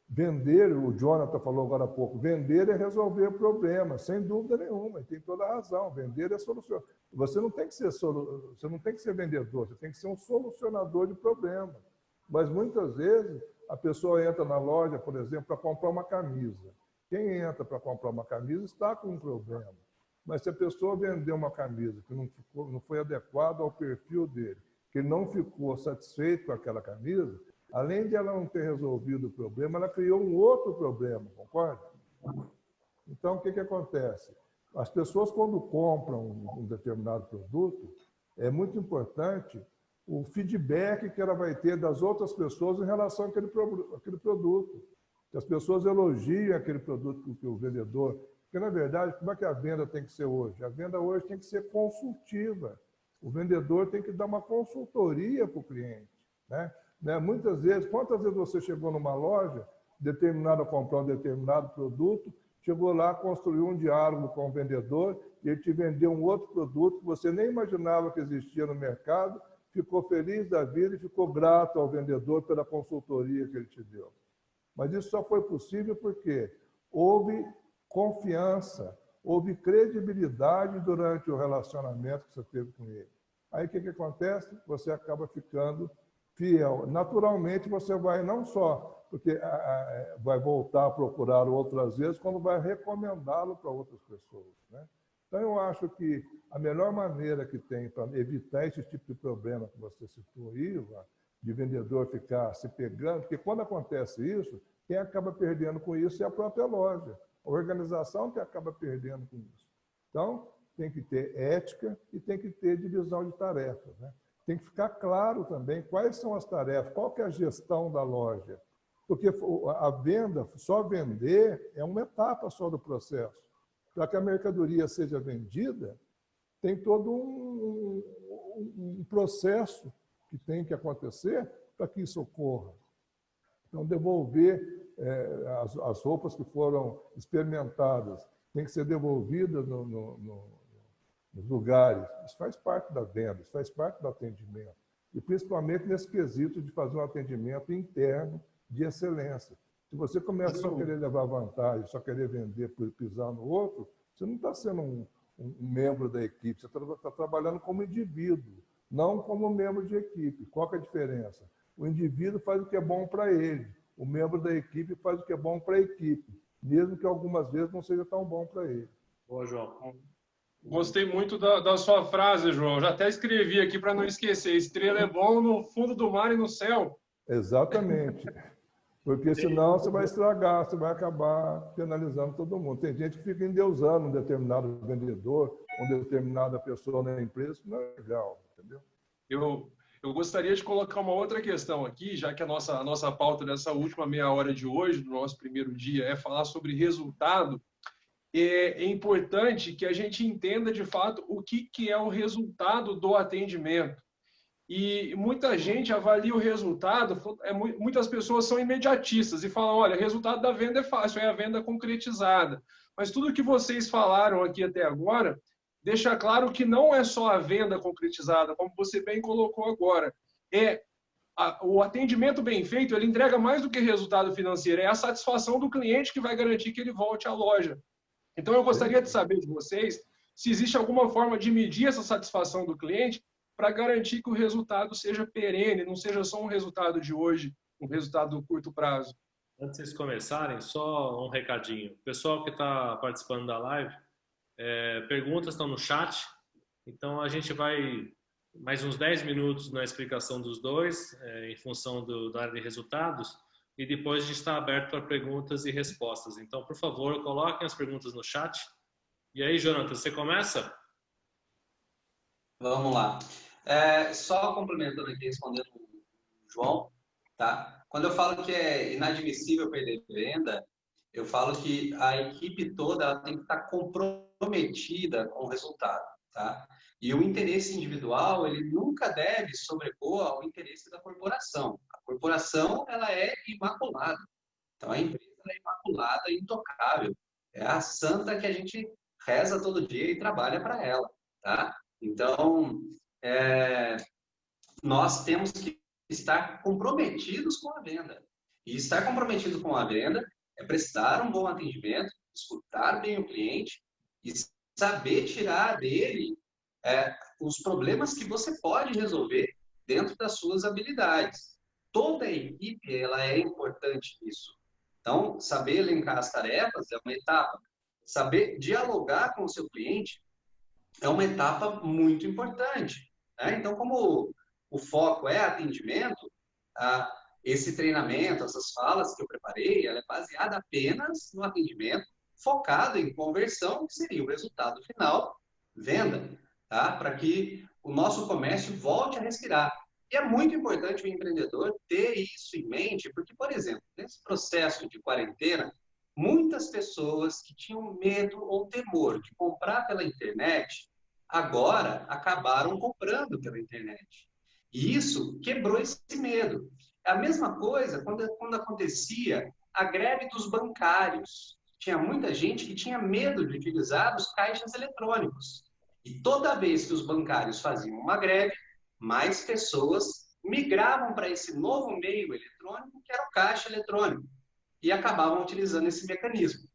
[SPEAKER 2] vender, o Jonathan falou agora há pouco, vender é resolver problemas, sem dúvida nenhuma, ele tem toda a razão, vender é solucionar. Você não tem que ser vendedor, você tem que ser um solucionador de problemas. Mas muitas vezes a pessoa entra na loja, por exemplo, para comprar uma camisa. Quem entra para comprar uma camisa está com um problema. Mas se a pessoa vender uma camisa que não foi adequada ao perfil dele, que ele não ficou satisfeito com aquela camisa, além de ela não ter resolvido o problema, ela criou um outro problema, concorda? Então, o que acontece? As pessoas, quando compram um determinado produto, é muito importante o feedback que ela vai ter das outras pessoas em relação àquele produto. Que as pessoas elogiam aquele produto que o vendedor... Porque, na verdade, como é que a venda tem que ser hoje? A venda hoje tem que ser consultiva. O vendedor tem que dar uma consultoria para o cliente, né? Muitas vezes, quantas vezes você chegou numa loja, determinado a comprar um determinado produto, chegou lá, construiu um diálogo com o vendedor, e ele te vendeu um outro produto que você nem imaginava que existia no mercado, ficou feliz da vida e ficou grato ao vendedor pela consultoria que ele te deu. Mas isso só foi possível porque houve confiança, houve credibilidade durante o relacionamento que você teve com ele. Aí o que acontece? Você acaba ficando fiel. Naturalmente, você vai não só porque vai voltar a procurar outras vezes, como vai recomendá-lo para outras pessoas, né? Então, eu acho que a melhor maneira que tem para evitar esse tipo de problema que você citou aí, Ivan, de vendedor ficar se pegando, porque quando acontece isso, quem acaba perdendo com isso é a própria loja, a organização que acaba perdendo com isso. Então, tem que ter ética e tem que ter divisão de tarefas, né? Tem que ficar claro também quais são as tarefas, qual que é a gestão da loja. Porque a venda, só vender, é uma etapa só do processo. Para que a mercadoria seja vendida, tem todo um processo que tem que acontecer para que isso ocorra. Então, devolver as roupas que foram experimentadas, tem que ser devolvidas nos lugares. Isso faz parte da venda, isso faz parte do atendimento. E principalmente nesse quesito de fazer um atendimento interno de excelência. Se você começa só a querer levar vantagem, só querer vender por pisar no outro, você não está sendo um membro da equipe, você está trabalhando como indivíduo, não como membro de equipe. Qual que é a diferença? O indivíduo faz o que é bom para ele, o membro da equipe faz o que é bom para a equipe, mesmo que algumas vezes não seja tão bom para ele.
[SPEAKER 1] Boa, João.
[SPEAKER 3] Gostei muito da sua frase, João. Já até escrevi aqui para não esquecer. Estrela é bom no fundo do mar e no céu.
[SPEAKER 2] Exatamente. Porque senão você vai estragar, você vai acabar penalizando todo mundo. Tem gente que fica endeusando um determinado vendedor, uma determinada pessoa na empresa, isso não é legal, entendeu?
[SPEAKER 3] Eu gostaria de colocar uma outra questão aqui, já que a nossa pauta dessa última meia hora de hoje, do nosso primeiro dia, é falar sobre resultado. É importante que a gente entenda, de fato, o que é o resultado do atendimento. E muita gente avalia o resultado, muitas pessoas são imediatistas e falam, olha, o resultado da venda é fácil, é a venda concretizada. Mas tudo que vocês falaram aqui até agora deixa claro que não é só a venda concretizada, como você bem colocou agora. O atendimento bem feito, ele entrega mais do que resultado financeiro, é a satisfação do cliente que vai garantir que ele volte à loja. Então, eu gostaria de saber de vocês se existe alguma forma de medir essa satisfação do cliente para garantir que o resultado seja perene, não seja só um resultado de hoje, um resultado do curto prazo.
[SPEAKER 1] Antes de vocês começarem, só um recadinho. O pessoal que está participando da live, perguntas estão no chat, então a gente vai mais uns 10 minutos na explicação dos dois, em função da área de resultados, e depois a gente está aberto para perguntas e respostas. Então, por favor, coloquem as perguntas no chat. E aí, Jonathan, você começa?
[SPEAKER 4] Vamos lá. Só complementando aqui, respondendo o João, tá? Quando eu falo que é inadmissível perder venda, eu falo que a equipe toda ela tem que estar comprometida com o resultado, tá? E o interesse individual, ele nunca deve sobrepor ao interesse da corporação. A corporação, ela é imaculada. Então, a empresa é imaculada, intocável. É a santa que a gente reza todo dia e trabalha para ela, tá? Então, nós temos que estar comprometidos com a venda. E estar comprometido com a venda é prestar um bom atendimento, escutar bem o cliente e saber tirar dele os problemas que você pode resolver dentro das suas habilidades. Toda a equipe ela é importante nisso. Então, saber elencar as tarefas é uma etapa. Saber dialogar com o seu cliente é uma etapa muito importante, né? Então, como o foco é atendimento, esse treinamento, essas falas que eu preparei, ela é baseada apenas no atendimento, focado em conversão, que seria o resultado final, venda, tá? Para que o nosso comércio volte a respirar. E é muito importante o empreendedor ter isso em mente, porque, por exemplo, nesse processo de quarentena, muitas pessoas que tinham medo ou temor de comprar pela internet, agora acabaram comprando pela internet. E isso quebrou esse medo. É a mesma coisa quando acontecia a greve dos bancários. Tinha muita gente que tinha medo de utilizar os caixas eletrônicos. E toda vez que os bancários faziam uma greve, mais pessoas migravam para esse novo meio eletrônico, que era o caixa eletrônico, e acabavam utilizando esse mecanismo.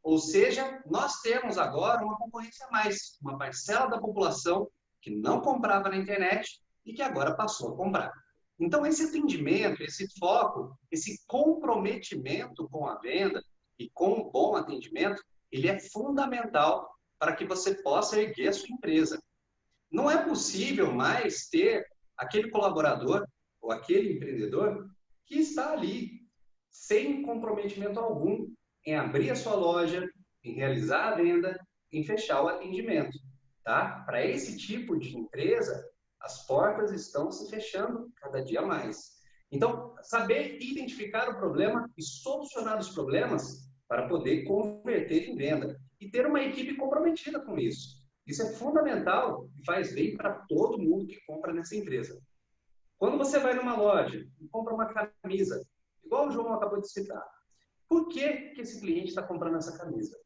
[SPEAKER 4] Ou seja, nós temos agora uma concorrência a mais, uma parcela da população que não comprava na internet e que agora passou a comprar. Então, esse atendimento, esse foco, esse comprometimento com a venda e com um bom atendimento, ele é fundamental para que você possa erguer a sua empresa. Não é possível mais ter aquele colaborador ou aquele empreendedor que está ali sem comprometimento algum em abrir a sua loja, em realizar a venda, em fechar o atendimento, tá? Para esse tipo de empresa, as portas estão se fechando cada dia mais. Então, saber identificar o problema e solucionar os problemas para poder converter em venda. E ter uma equipe comprometida com isso. Isso é fundamental e faz bem para todo mundo que compra nessa empresa. Quando você vai numa loja e compra uma camisa, igual o João acabou de citar, por que esse cliente está comprando essa camisa?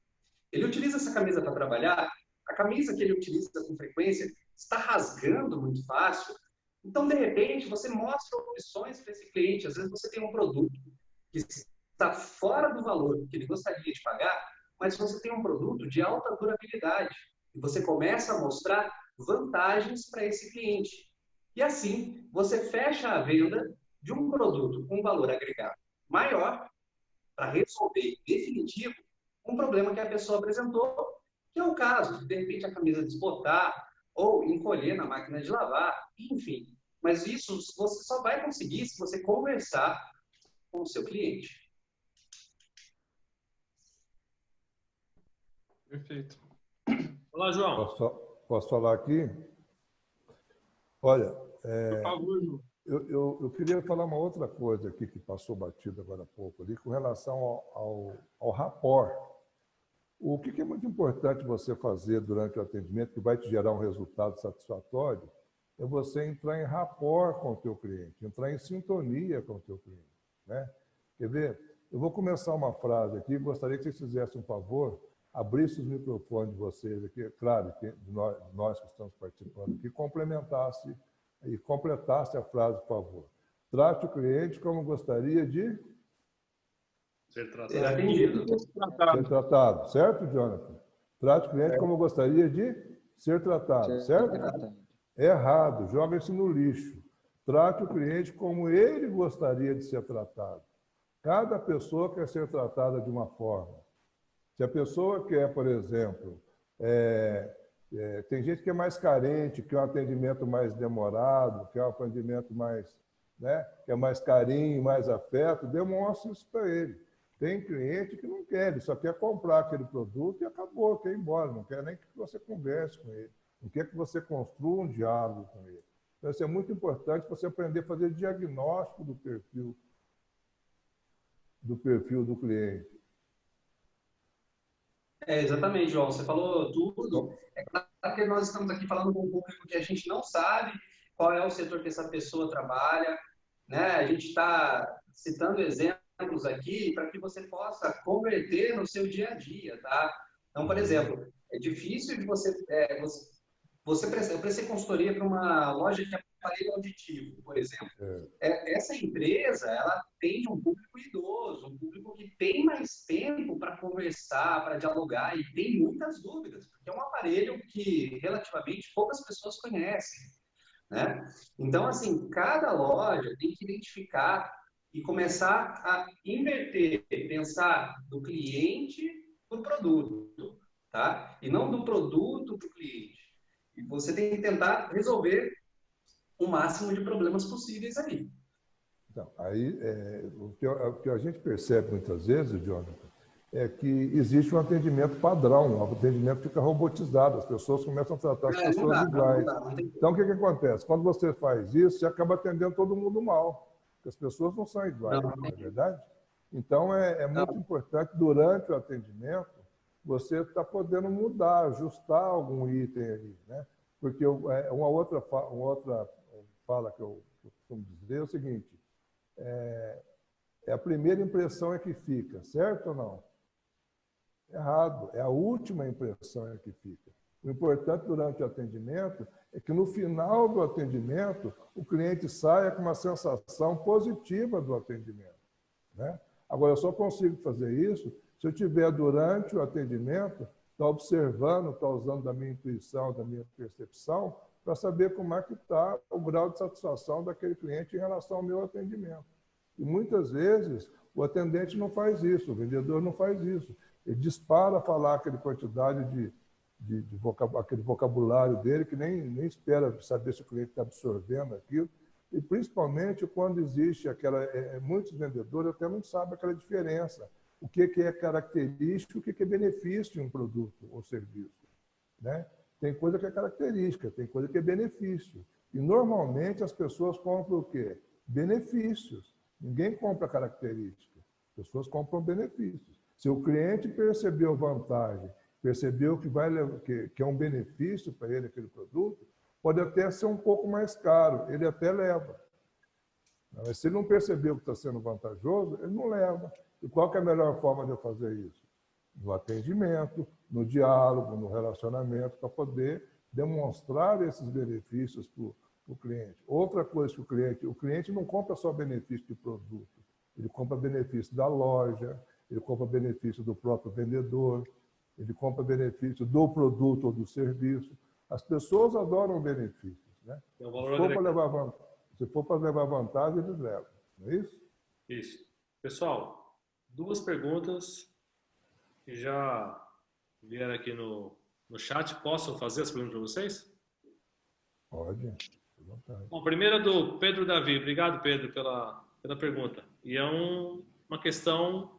[SPEAKER 4] Ele utiliza essa camisa para trabalhar? A camisa que ele utiliza com frequência está rasgando muito fácil? Então, de repente, você mostra opções para esse cliente. Às vezes você tem um produto que está fora do valor que ele gostaria de pagar, mas você tem um produto de alta durabilidade. E você começa a mostrar vantagens para esse cliente. E assim, você fecha a venda de um produto com valor agregado maior para resolver em definitivo um problema que a pessoa apresentou, que é o caso de repente, a camisa desbotar ou encolher na máquina de lavar, enfim. Mas isso você só vai conseguir se você conversar com o seu cliente.
[SPEAKER 3] Perfeito.
[SPEAKER 1] Olá, João.
[SPEAKER 2] Posso falar aqui? Olha,
[SPEAKER 3] Por favor, João.
[SPEAKER 2] eu queria falar uma outra coisa aqui que passou batido agora há pouco ali, com relação ao rapport. O que é muito importante você fazer durante o atendimento, que vai te gerar um resultado satisfatório, é você entrar em rapport com o teu cliente, entrar em sintonia com o teu cliente, né? Quer ver? Eu vou começar uma frase aqui, gostaria que vocês fizessem um favor, abrissem os microfones de vocês aqui, claro, que nós que estamos participando aqui, complementasse e completasse a frase, por favor. Trate o cliente como gostaria de
[SPEAKER 1] Ser tratado.
[SPEAKER 4] Ser atendido.
[SPEAKER 2] ser tratado, certo, Jonathan? Trate o cliente como gostaria de ser tratado, certo? Errado, joga isso no lixo. Trate o cliente como ele gostaria de ser tratado. Cada pessoa quer ser tratada de uma forma. Se a pessoa quer, por exemplo, tem gente que é mais carente, quer um atendimento mais demorado, quer um atendimento mais, né, quer mais carinho, mais afeto, demonstre isso para ele. Tem cliente que não quer, ele só quer comprar aquele produto e acabou, quer ir embora, não quer nem que você converse com ele, não quer que você construa um diálogo com ele. Então, isso é muito importante você aprender a fazer diagnóstico do perfil do cliente.
[SPEAKER 4] Exatamente, João. Você falou tudo. É claro que nós estamos aqui falando com um público que a gente não sabe qual é o setor que essa pessoa trabalha, né? A gente está citando exemplos aqui para que você possa converter no seu dia a dia, tá? Então, por exemplo, é difícil de eu prestei consultoria para uma loja de aparelho auditivo, por exemplo. Essa empresa, ela tem um público idoso, um público que tem mais tempo para conversar, para dialogar e tem muitas dúvidas, porque é um aparelho que relativamente poucas pessoas conhecem, né? Então, assim, cada loja tem que identificar e começar a inverter, pensar do cliente para o produto, tá? E não do produto para o cliente. E você tem que tentar resolver o máximo de problemas possíveis ali.
[SPEAKER 2] Então, aí, o que a gente percebe muitas vezes, Jonathan, é que existe um atendimento padrão, um atendimento fica robotizado, as pessoas começam a tratar as pessoas iguais. Então, o que acontece? Quando você faz isso, você acaba atendendo todo mundo mal, porque as pessoas não são iguais, não é verdade? Então, é muito importante, durante o atendimento, você está podendo mudar, ajustar algum item ali, né? Porque uma outra fala que eu costumo dizer é o seguinte, a primeira impressão é que fica, certo ou não? Errado, é a última impressão é que fica. O importante durante o atendimento é que no final do atendimento o cliente saia com uma sensação positiva do atendimento, né? Agora, eu só consigo fazer isso se eu estiver durante o atendimento, está observando, está usando da minha intuição, da minha percepção, para saber como é que está o grau de satisfação daquele cliente em relação ao meu atendimento. E muitas vezes o atendente não faz isso, o vendedor não faz isso. Ele dispara a falar aquela quantidade aquele vocabulário dele que nem espera saber se o cliente está absorvendo aquilo. E principalmente quando existe muitos vendedores até não sabem aquela diferença. O que é característico e o que é benefício de um produto ou serviço, né? Tem coisa que é característica, tem coisa que é benefício. E normalmente as pessoas compram o quê? Benefícios. Ninguém compra característica. As pessoas compram benefícios. Se o cliente percebeu vantagem, percebeu que é um benefício para ele aquele produto, pode até ser um pouco mais caro, ele até leva. Mas se ele não percebeu que está sendo vantajoso, ele não leva. E qual que é a melhor forma de eu fazer isso? No atendimento, no diálogo, no relacionamento, para poder demonstrar esses benefícios para o cliente. Outra coisa que o cliente não compra só benefício de produto, ele compra benefício da loja, ele compra benefício do próprio vendedor, ele compra benefício do produto ou do serviço. As pessoas adoram benefícios, né? Se for para levar vantagem, eles levam. Não é isso?
[SPEAKER 1] Isso. Pessoal, 2 perguntas que já vieram aqui no chat. Posso fazer as perguntas para vocês?
[SPEAKER 2] Pode. À vontade.
[SPEAKER 1] Bom, primeira do Pedro Davi. Obrigado, Pedro, pela pergunta. E é uma questão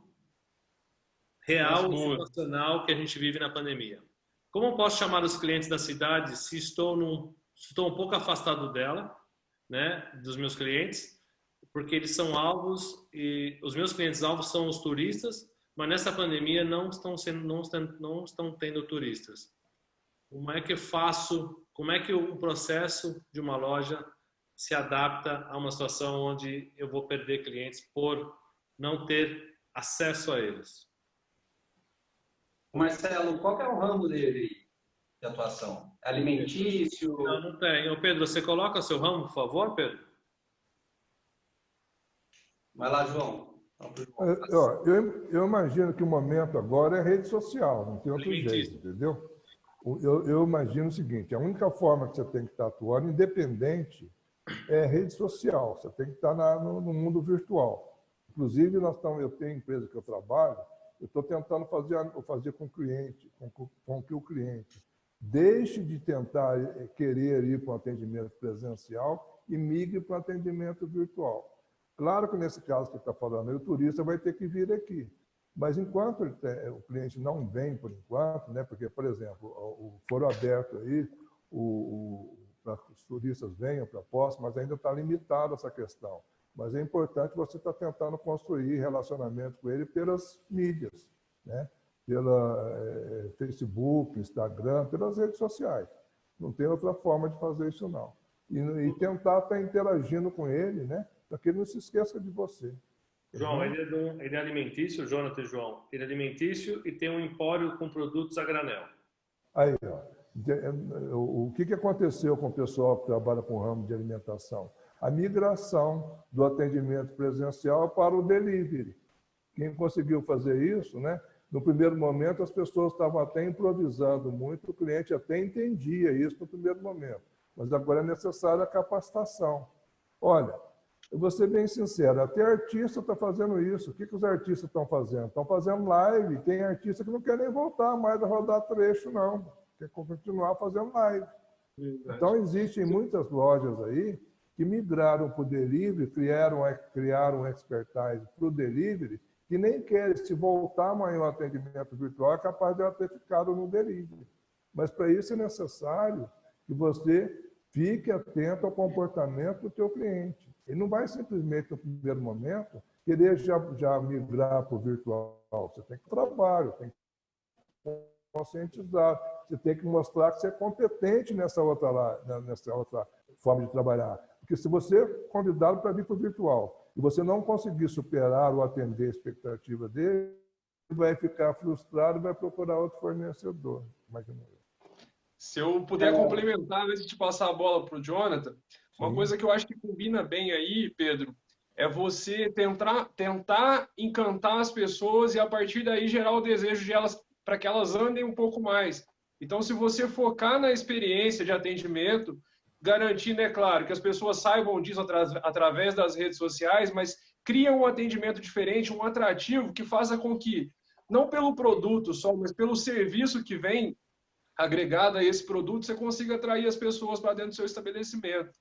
[SPEAKER 1] real e situacional que a gente vive na pandemia. Como eu posso chamar os clientes da cidade se estou um pouco afastado dela, né, dos meus clientes, porque eles são alvos e os meus clientes alvos são os turistas, mas nessa pandemia não estão tendo turistas. Como é que eu faço? Como é que o processo de uma loja se adapta a uma situação onde eu vou perder clientes por não ter acesso a eles?
[SPEAKER 4] Marcelo, qual que é o ramo dele de atuação? Alimentício?
[SPEAKER 1] Não tem. Ô Pedro, você coloca seu ramo, por favor, Pedro?
[SPEAKER 4] Vai lá, João.
[SPEAKER 2] Eu imagino que o momento agora é rede social, não tem outro jeito, entendeu? Eu imagino o seguinte, a única forma que você tem que estar atuando, independente, é rede social. Você tem que estar no mundo virtual. Inclusive, eu tenho empresa que eu trabalho, eu estou tentando fazer com que o cliente deixe de tentar querer ir para um atendimento presencial e migre para um atendimento virtual. Claro que nesse caso que está falando, o turista vai ter que vir aqui. Mas enquanto o cliente não vem por enquanto, né, porque, por exemplo, o foro aberto aí, para que os turistas venham para Poços, mas ainda está limitado essa questão. Mas é importante você estar tentando construir relacionamento com ele pelas mídias, né? Pela Facebook, Instagram, pelas redes sociais. Não tem outra forma de fazer isso, não. E tentar estar interagindo com ele, né? Para que ele não se esqueça de você.
[SPEAKER 1] João, ele é alimentício, Jonathan e João. Ele é alimentício e tem um empório com produtos a granel.
[SPEAKER 2] Aí, ó. O que aconteceu com o pessoal que trabalha com o ramo de alimentação? A migração do atendimento presencial para o delivery. Quem conseguiu fazer isso, né? No primeiro momento, as pessoas estavam até improvisando muito, o cliente até entendia isso no primeiro momento. Mas agora é necessária a capacitação. Olha, eu vou ser bem sincero, até artista está fazendo isso. O que os artistas estão fazendo? Estão fazendo live. Tem artista que não quer nem voltar mais a rodar trecho, não. Quer continuar fazendo live. Então, existem muitas lojas aí que migraram para o delivery, criaram um expertise para o delivery, que nem querem, se voltar amanhã ao atendimento virtual, é capaz de ela ter ficado no delivery. Mas, para isso, é necessário que você fique atento ao comportamento do teu cliente. Ele não vai simplesmente, no primeiro momento, querer já migrar para o virtual. Você tem que trabalhar, tem que conscientizar, você tem que mostrar que você é competente nessa outra forma de trabalhar. Porque se você convidá-lo para vir para o virtual e você não conseguir superar ou atender a expectativa dele, ele vai ficar frustrado e vai procurar outro fornecedor. Imagina.
[SPEAKER 3] Se eu puder complementar, antes de passar a bola para o Jonathan, uma coisa que eu acho que combina bem aí, Pedro, é você tentar encantar as pessoas e, a partir daí, gerar o desejo de elas para que elas andem um pouco mais. Então, se você focar na experiência de atendimento, garantindo, é claro, que as pessoas saibam disso através das redes sociais, mas cria um atendimento diferente, um atrativo que faça com que, não pelo produto só, mas pelo serviço que vem agregado a esse produto, você consiga atrair as pessoas para dentro do seu estabelecimento.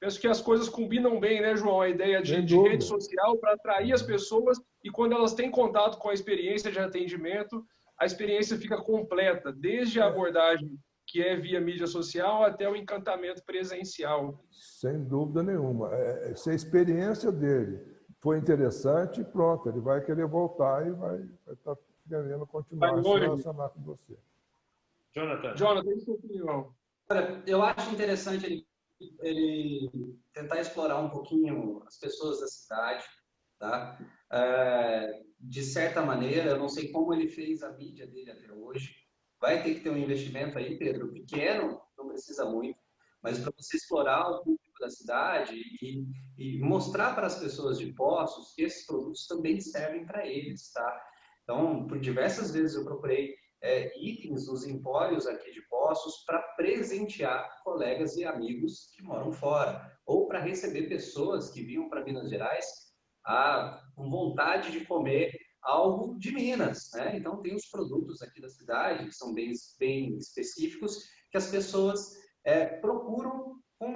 [SPEAKER 3] Penso que as coisas combinam bem, né, João? A ideia de rede social para atrair as pessoas e quando elas têm contato com a experiência de atendimento, a experiência fica completa, desde a abordagem que é via mídia social até o encantamento presencial.
[SPEAKER 2] Sem dúvida nenhuma. Se a experiência dele for interessante, pronto, ele vai querer voltar e vai estar querendo continuar a se relacionar com você.
[SPEAKER 1] Jonathan,
[SPEAKER 3] tem sua opinião.
[SPEAKER 4] Eu acho interessante ele tentar explorar um pouquinho as pessoas da cidade, tá? De certa maneira, eu não sei como ele fez a mídia dele até hoje. Vai ter que ter um investimento aí, Pedro, pequeno, não precisa muito, mas para você explorar o público da cidade e mostrar para as pessoas de Poços que esses produtos também servem para eles, tá? Então, por diversas vezes eu procurei itens nos empórios aqui de Poços para presentear colegas e amigos que moram fora, ou para receber pessoas que vinham para Minas Gerais com vontade de comer algo de Minas, né? Então tem os produtos aqui da cidade que são bem específicos que as pessoas procuram com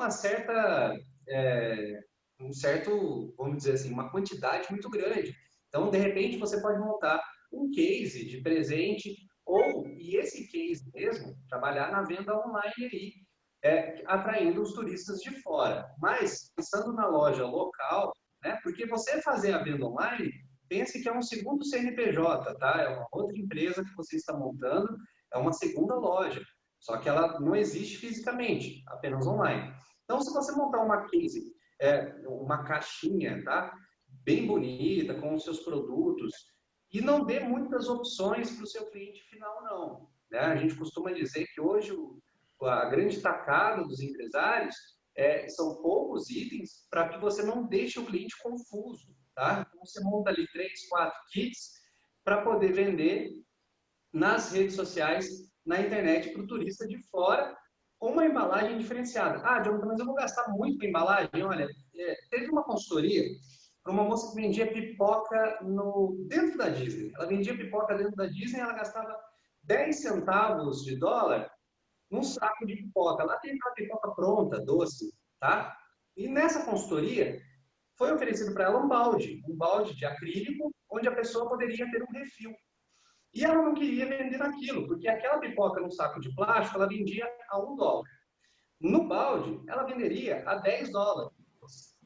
[SPEAKER 4] um certo, vamos dizer assim, uma quantidade muito grande. Então, de repente, você pode montar um case de presente e esse case mesmo, trabalhar na venda online aí, atraindo os turistas de fora. Mas, pensando na loja local, né, porque você fazer a venda online, pense que é um segundo CNPJ, tá? É uma outra empresa que você está montando, é uma segunda loja, só que ela não existe fisicamente, apenas online. Então, se você montar uma case, uma caixinha, tá? Bem bonita, com os seus produtos, e não dê muitas opções para o seu cliente final, não. Né? A gente costuma dizer que hoje a grande tacada dos empresários são poucos itens para que você não deixe o cliente confuso. Tá? Então, você monta ali 3, 4 kits para poder vender nas redes sociais, na internet, para o turista de fora, com uma embalagem diferenciada. Ah, Jonathan, mas eu vou gastar muito em embalagem? Olha, teve uma consultoria para uma moça que vendia pipoca dentro da Disney. Ela vendia pipoca dentro da Disney, ela gastava 10 centavos de dólar num saco de pipoca. Lá tem aquela pipoca pronta, doce, tá? E nessa consultoria, foi oferecido para ela um balde de acrílico, onde a pessoa poderia ter um refil. E ela não queria vender aquilo, porque aquela pipoca no saco de plástico, ela vendia a $1. No balde, ela venderia a $10,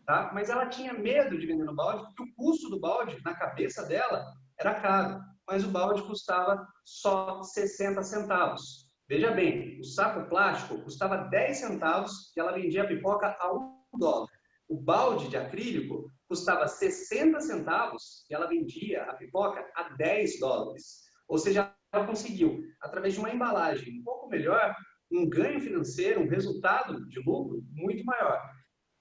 [SPEAKER 4] tá? Mas ela tinha medo de vender no balde, porque o custo do balde, na cabeça dela, era caro. Mas o balde custava só 60 centavos. Veja bem, o saco plástico custava 10 centavos e ela vendia a pipoca a $1. O balde de acrílico custava 60 centavos e ela vendia a pipoca a $10. Ou seja, ela conseguiu, através de uma embalagem um pouco melhor, um ganho financeiro, um resultado de lucro muito maior.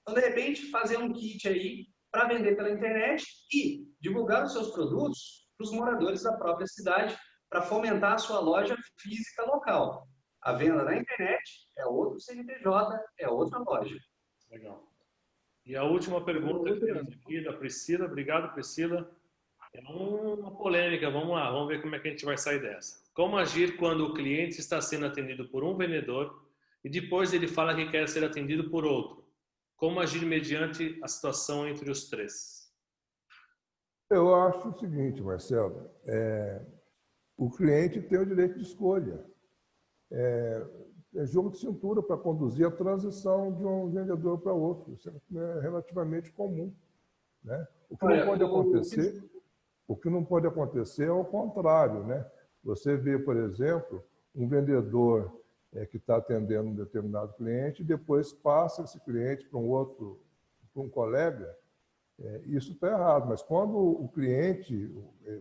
[SPEAKER 4] Então, de repente, fazer um kit aí para vender pela internet e divulgar os seus produtos para os moradores da própria cidade para fomentar a sua loja física local. A venda na internet é outro CNPJ, é outra loja.
[SPEAKER 1] Legal. E a última pergunta aqui da Priscila. Obrigado, Priscila. É uma polêmica, vamos lá, vamos ver como é que a gente vai sair dessa. Como agir quando o cliente está sendo atendido por um vendedor e depois ele fala que quer ser atendido por outro? Como agir mediante a situação entre os três?
[SPEAKER 2] Eu acho o seguinte, Marcelo, o cliente tem o direito de escolha. É jogo de cintura para conduzir a transição de um vendedor para outro. Isso é relativamente comum, né? O que não pode acontecer é o contrário, né? Você vê, por exemplo, um vendedor que está atendendo um determinado cliente e depois passa esse cliente para um colega, isso está errado. Mas quando o cliente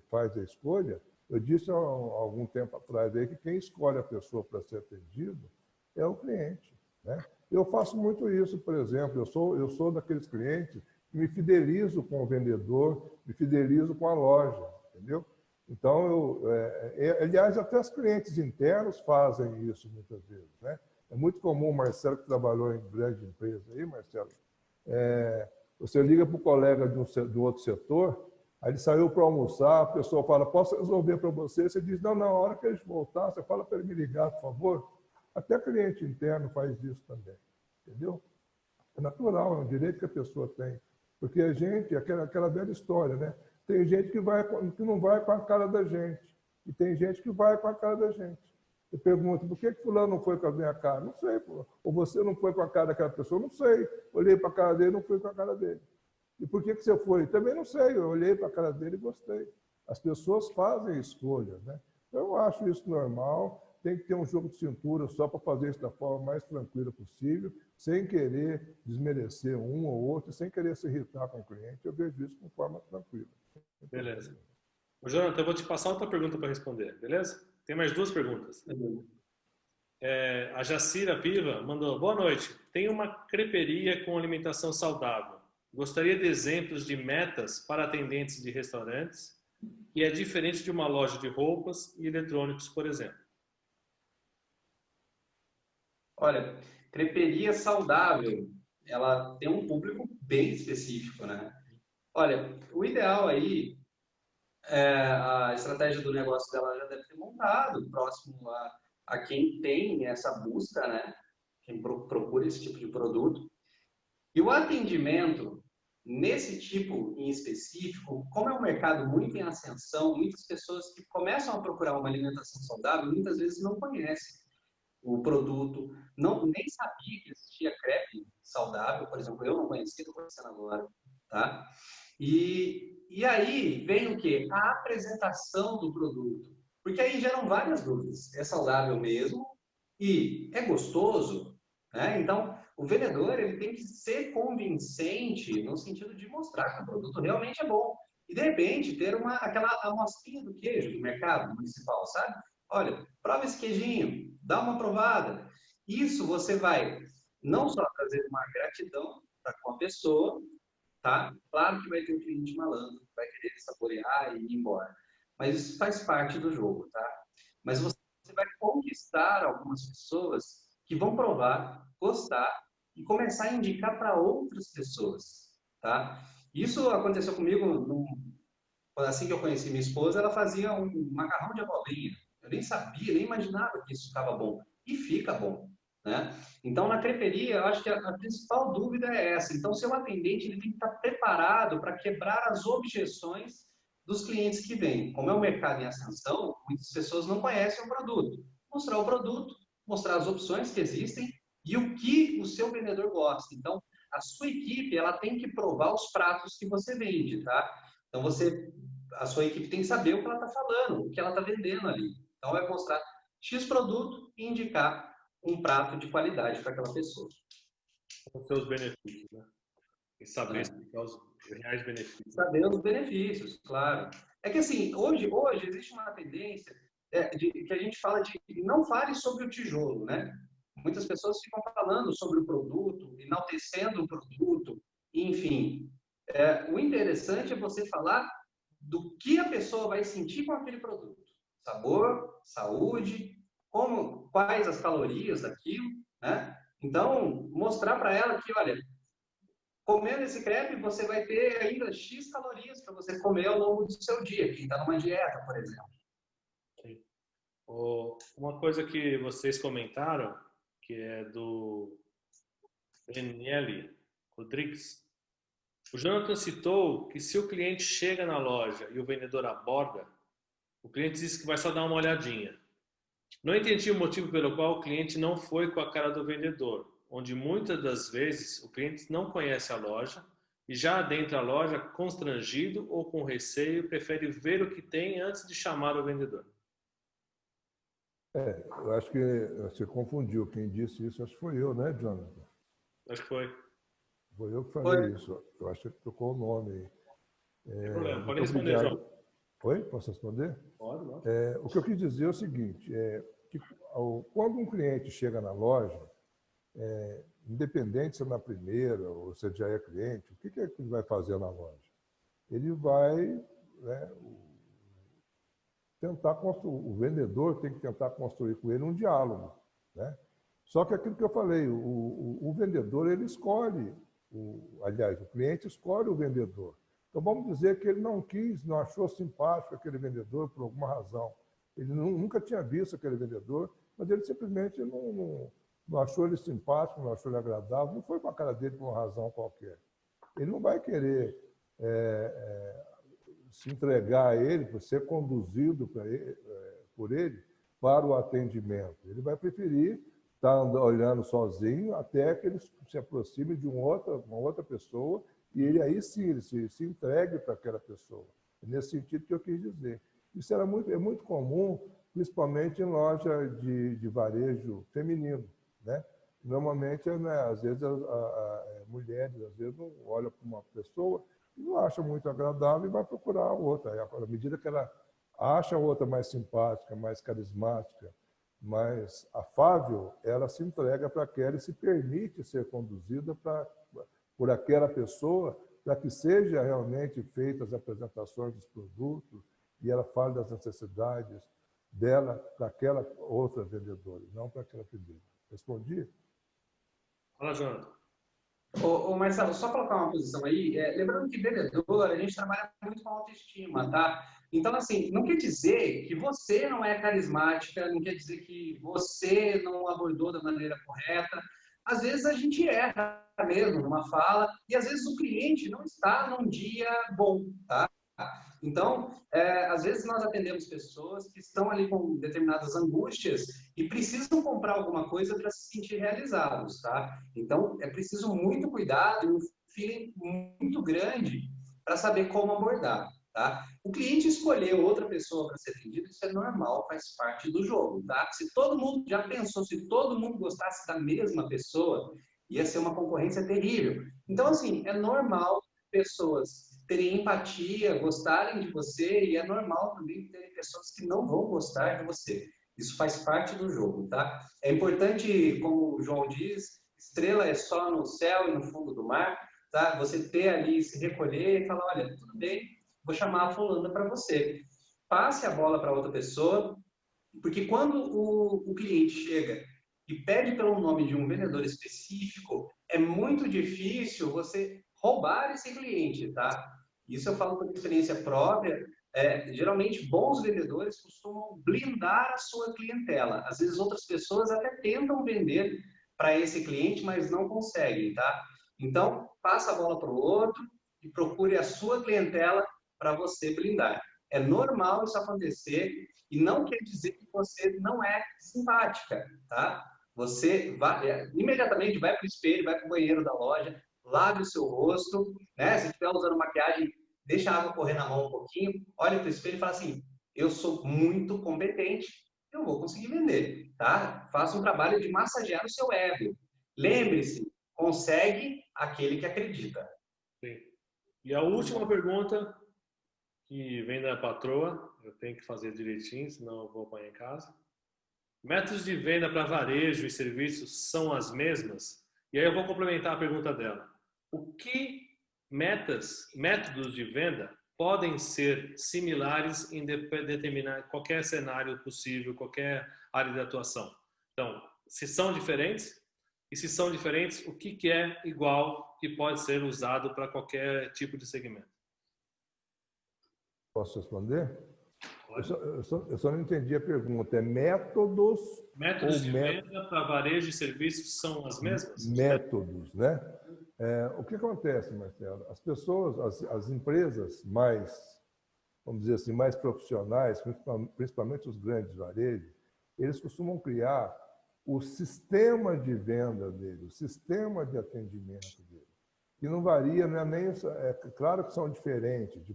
[SPEAKER 2] faz a escolha, eu disse há algum tempo atrás aí que quem escolhe a pessoa para ser atendido é o cliente, né? Eu faço muito isso, por exemplo, eu sou daqueles clientes que me fidelizo com o vendedor, me fidelizo com a loja, entendeu? Então, aliás, até os clientes internos fazem isso muitas vezes, né? É muito comum, Marcelo, que trabalhou em grande empresa aí, Marcelo, você liga para o colega do outro setor, aí ele saiu para almoçar, a pessoa fala, posso resolver para você? Você diz, não, na hora que eles voltar, você fala para ele me ligar, por favor. Até cliente interno faz isso também, entendeu? É natural, é um direito que a pessoa tem. Porque a gente, aquela velha história, né? Tem gente que não vai com a cara da gente. E tem gente que vai com a cara da gente. Eu pergunto, por que fulano não foi com a minha cara? Não sei, pô. Ou você não foi com a cara daquela pessoa? Não sei. Olhei para a cara dele, não fui com a cara dele. E por que você foi? Também não sei. Eu olhei para a cara dele e gostei. As pessoas fazem escolhas, né? Eu acho isso normal. Tem que ter um jogo de cintura só para fazer isso da forma mais tranquila possível, sem querer desmerecer um ou outro, sem querer se irritar com o cliente. Eu vejo isso de forma tranquila.
[SPEAKER 1] Beleza. Jonathan, eu vou te passar outra pergunta para responder, beleza? Tem mais duas perguntas. A Jacira Piva mandou, boa noite. Tem uma creperia com alimentação saudável. Gostaria de exemplos de metas para atendentes de restaurantes que é diferente de uma loja de roupas e eletrônicos, por exemplo.
[SPEAKER 4] Olha, creperia saudável, ela tem um público bem específico, né? Olha, o ideal aí, a estratégia do negócio dela já deve ter montado, próximo a quem tem essa busca, né? Quem procura esse tipo de produto. E o atendimento nesse tipo em específico, como é um mercado muito em ascensão, muitas pessoas que começam a procurar uma alimentação saudável, muitas vezes não conhecem o produto, nem sabia que existia crepe saudável, por exemplo, eu não conhecia, estou conhecendo agora, tá? E aí vem o quê? A apresentação do produto, porque aí geram várias dúvidas. É saudável mesmo? E é gostoso? Né? Então, o vendedor ele tem que ser convincente no sentido de mostrar que o produto realmente é bom. E, de repente, ter aquela amostrinha do queijo do mercado municipal, sabe? Olha, prova esse queijinho, dá uma provada. Isso você vai não só trazer uma gratidão para com a pessoa, tá? Claro que vai ter um cliente malandro, que vai querer saborear e ir embora. Mas isso faz parte do jogo, tá? Mas você vai conquistar algumas pessoas que vão provar, gostar e começar a indicar para outras pessoas, tá? Isso aconteceu comigo assim que eu conheci minha esposa, ela fazia um macarrão de abobrinha. Eu nem sabia, nem imaginava que isso ficava bom. E fica bom, né? Então, na creperia, eu acho que a principal dúvida é essa. Então, seu atendente ele tem que estar preparado para quebrar as objeções dos clientes que vêm. Como é um mercado em ascensão, muitas pessoas não conhecem o produto. Mostrar o produto, mostrar as opções que existem e o que o seu vendedor gosta. Então, a sua equipe ela tem que provar os pratos que você vende, tá? Então, a sua equipe tem que saber o que ela está falando, o que ela está vendendo ali. Então, vai mostrar X produto e indicar um prato de qualidade para aquela pessoa.
[SPEAKER 1] Com seus benefícios, né? E saber explicar os reais benefícios.
[SPEAKER 4] Saber os benefícios, claro. É que assim, hoje existe uma tendência que a gente fala de não fale sobre o tijolo, né? Muitas pessoas ficam falando sobre o produto, enaltecendo o produto, enfim. O interessante é você falar do que a pessoa vai sentir com aquele produto. Sabor, saúde, quais as calorias daquilo, né? Então, mostrar para ela que, olha, comendo esse crepe, você vai ter ainda X calorias para você comer ao longo do seu dia, quem está numa dieta, por exemplo.
[SPEAKER 1] Sim. Uma coisa que vocês comentaram, que é do Daniele Rodrigues. O Jonathan citou que se o cliente chega na loja e o vendedor aborda, o cliente diz que vai só dar uma olhadinha. Não entendi o motivo pelo qual o cliente não foi com a cara do vendedor, onde muitas das vezes o cliente não conhece a loja e já adentra a loja constrangido ou com receio, prefere ver o que tem antes de chamar o vendedor.
[SPEAKER 2] Eu acho que você confundiu. Quem disse isso, acho que foi eu, né, Jonathan?
[SPEAKER 1] Acho que foi.
[SPEAKER 2] Foi eu que falei isso. Eu acho que trocou o nome aí.
[SPEAKER 1] Não tem problema. Pode responder, João.
[SPEAKER 2] Oi? Posso responder?
[SPEAKER 1] Pode, não.
[SPEAKER 2] O que eu quis dizer é o seguinte, que quando um cliente chega na loja, independente se é na primeira ou se já é cliente, o que é que ele vai fazer na loja? Ele vai, né, tentar construir, o vendedor tem que tentar construir com ele um diálogo, né? Só que aquilo que eu falei, o vendedor ele escolhe, aliás, o cliente escolhe o vendedor. Então vamos dizer que ele não achou simpático aquele vendedor por alguma razão. Ele nunca tinha visto aquele vendedor, mas ele simplesmente não achou ele simpático, não achou ele agradável, não foi com a cara dele por uma razão qualquer. Ele não vai querer se entregar a ele, por ser conduzido por ele para o atendimento. Ele vai preferir estar olhando sozinho até que ele se aproxime de uma outra pessoa e ele aí sim ele se entregue para aquela pessoa. É nesse sentido que eu quis dizer. Isso é muito comum, principalmente em loja de varejo feminino, né? Normalmente, né, às vezes, mulheres às vezes não olham para uma pessoa e não acha muito agradável e vai procurar outra. À medida que ela acha a outra mais simpática, mais carismática, mais afável, ela se entrega para aquela e se permite ser conduzida por aquela pessoa para que seja realmente feitas as apresentações dos produtos e ela fale das necessidades dela para aquela outra vendedora, não para aquela primeira. Respondi?
[SPEAKER 1] Fala, Jonathan.
[SPEAKER 4] Ô Marcelo, só colocar uma posição aí, lembrando que vendedor, a gente trabalha muito com autoestima, tá? Então, assim, não quer dizer que você não é carismática, não quer dizer que você não abordou da maneira correta. às vezes a gente erra mesmo numa fala, e às vezes o cliente não está num dia bom, tá? Então, às vezes nós atendemos pessoas que estão ali com determinadas angústias e precisam comprar alguma coisa para se sentir realizados, tá? Então, é preciso muito cuidado e um feeling muito grande para saber como abordar, tá? O cliente escolher outra pessoa para ser atendido, isso é normal, faz parte do jogo, tá? Se todo mundo já pensou, se todo mundo gostasse da mesma pessoa, ia ser uma concorrência terrível. Então, assim, é normal pessoas terem empatia, gostarem de você, e é normal também ter pessoas que não vão gostar de você. Isso faz parte do jogo, tá? É importante, como o João diz, estrela é só no céu e no fundo do mar, tá? Você ter ali, se recolher e falar, olha, tudo bem, vou chamar a fulana para você. Passe a bola para outra pessoa, porque quando o cliente chega e pede pelo nome de um vendedor específico, é muito difícil você roubar esse cliente, tá? Isso eu falo por experiência própria. Geralmente, bons vendedores costumam blindar a sua clientela. Às vezes, outras pessoas até tentam vender para esse cliente, mas não conseguem, tá? Então, passa a bola para o outro e procure a sua clientela para você blindar. É normal isso acontecer e não quer dizer que você não é simpática, tá? Você imediatamente vai para o espelho, vai para o banheiro da loja, lave o seu rosto, né? Se estiver usando maquiagem, deixa a água correr na mão um pouquinho, olha para o espelho e fala assim, eu sou muito competente, eu vou conseguir vender, tá? Faça um trabalho de massagear o seu ego. Lembre-se, consegue aquele que acredita.
[SPEAKER 1] Sim. E a última pergunta, que vem da patroa, eu tenho que fazer direitinho, senão eu vou apanhar em casa. Métodos de venda para varejo e serviços são as mesmas? E aí eu vou complementar a pergunta dela. O que métodos de venda podem ser similares em determinar qualquer cenário possível, qualquer área de atuação? Então, se são diferentes, e se são diferentes, o que é igual que pode ser usado para qualquer tipo de segmento?
[SPEAKER 2] Posso responder? Eu só não entendi a pergunta. É métodos...
[SPEAKER 1] Métodos de venda para varejo e serviços são as mesmas?
[SPEAKER 2] Métodos, né? O que acontece, Marcelo? As pessoas, as empresas mais, vamos dizer assim, mais profissionais, principalmente os grandes varejos, eles costumam criar o sistema de venda dele, o sistema de atendimento dele, que não varia, não é nem... É claro que são diferentes de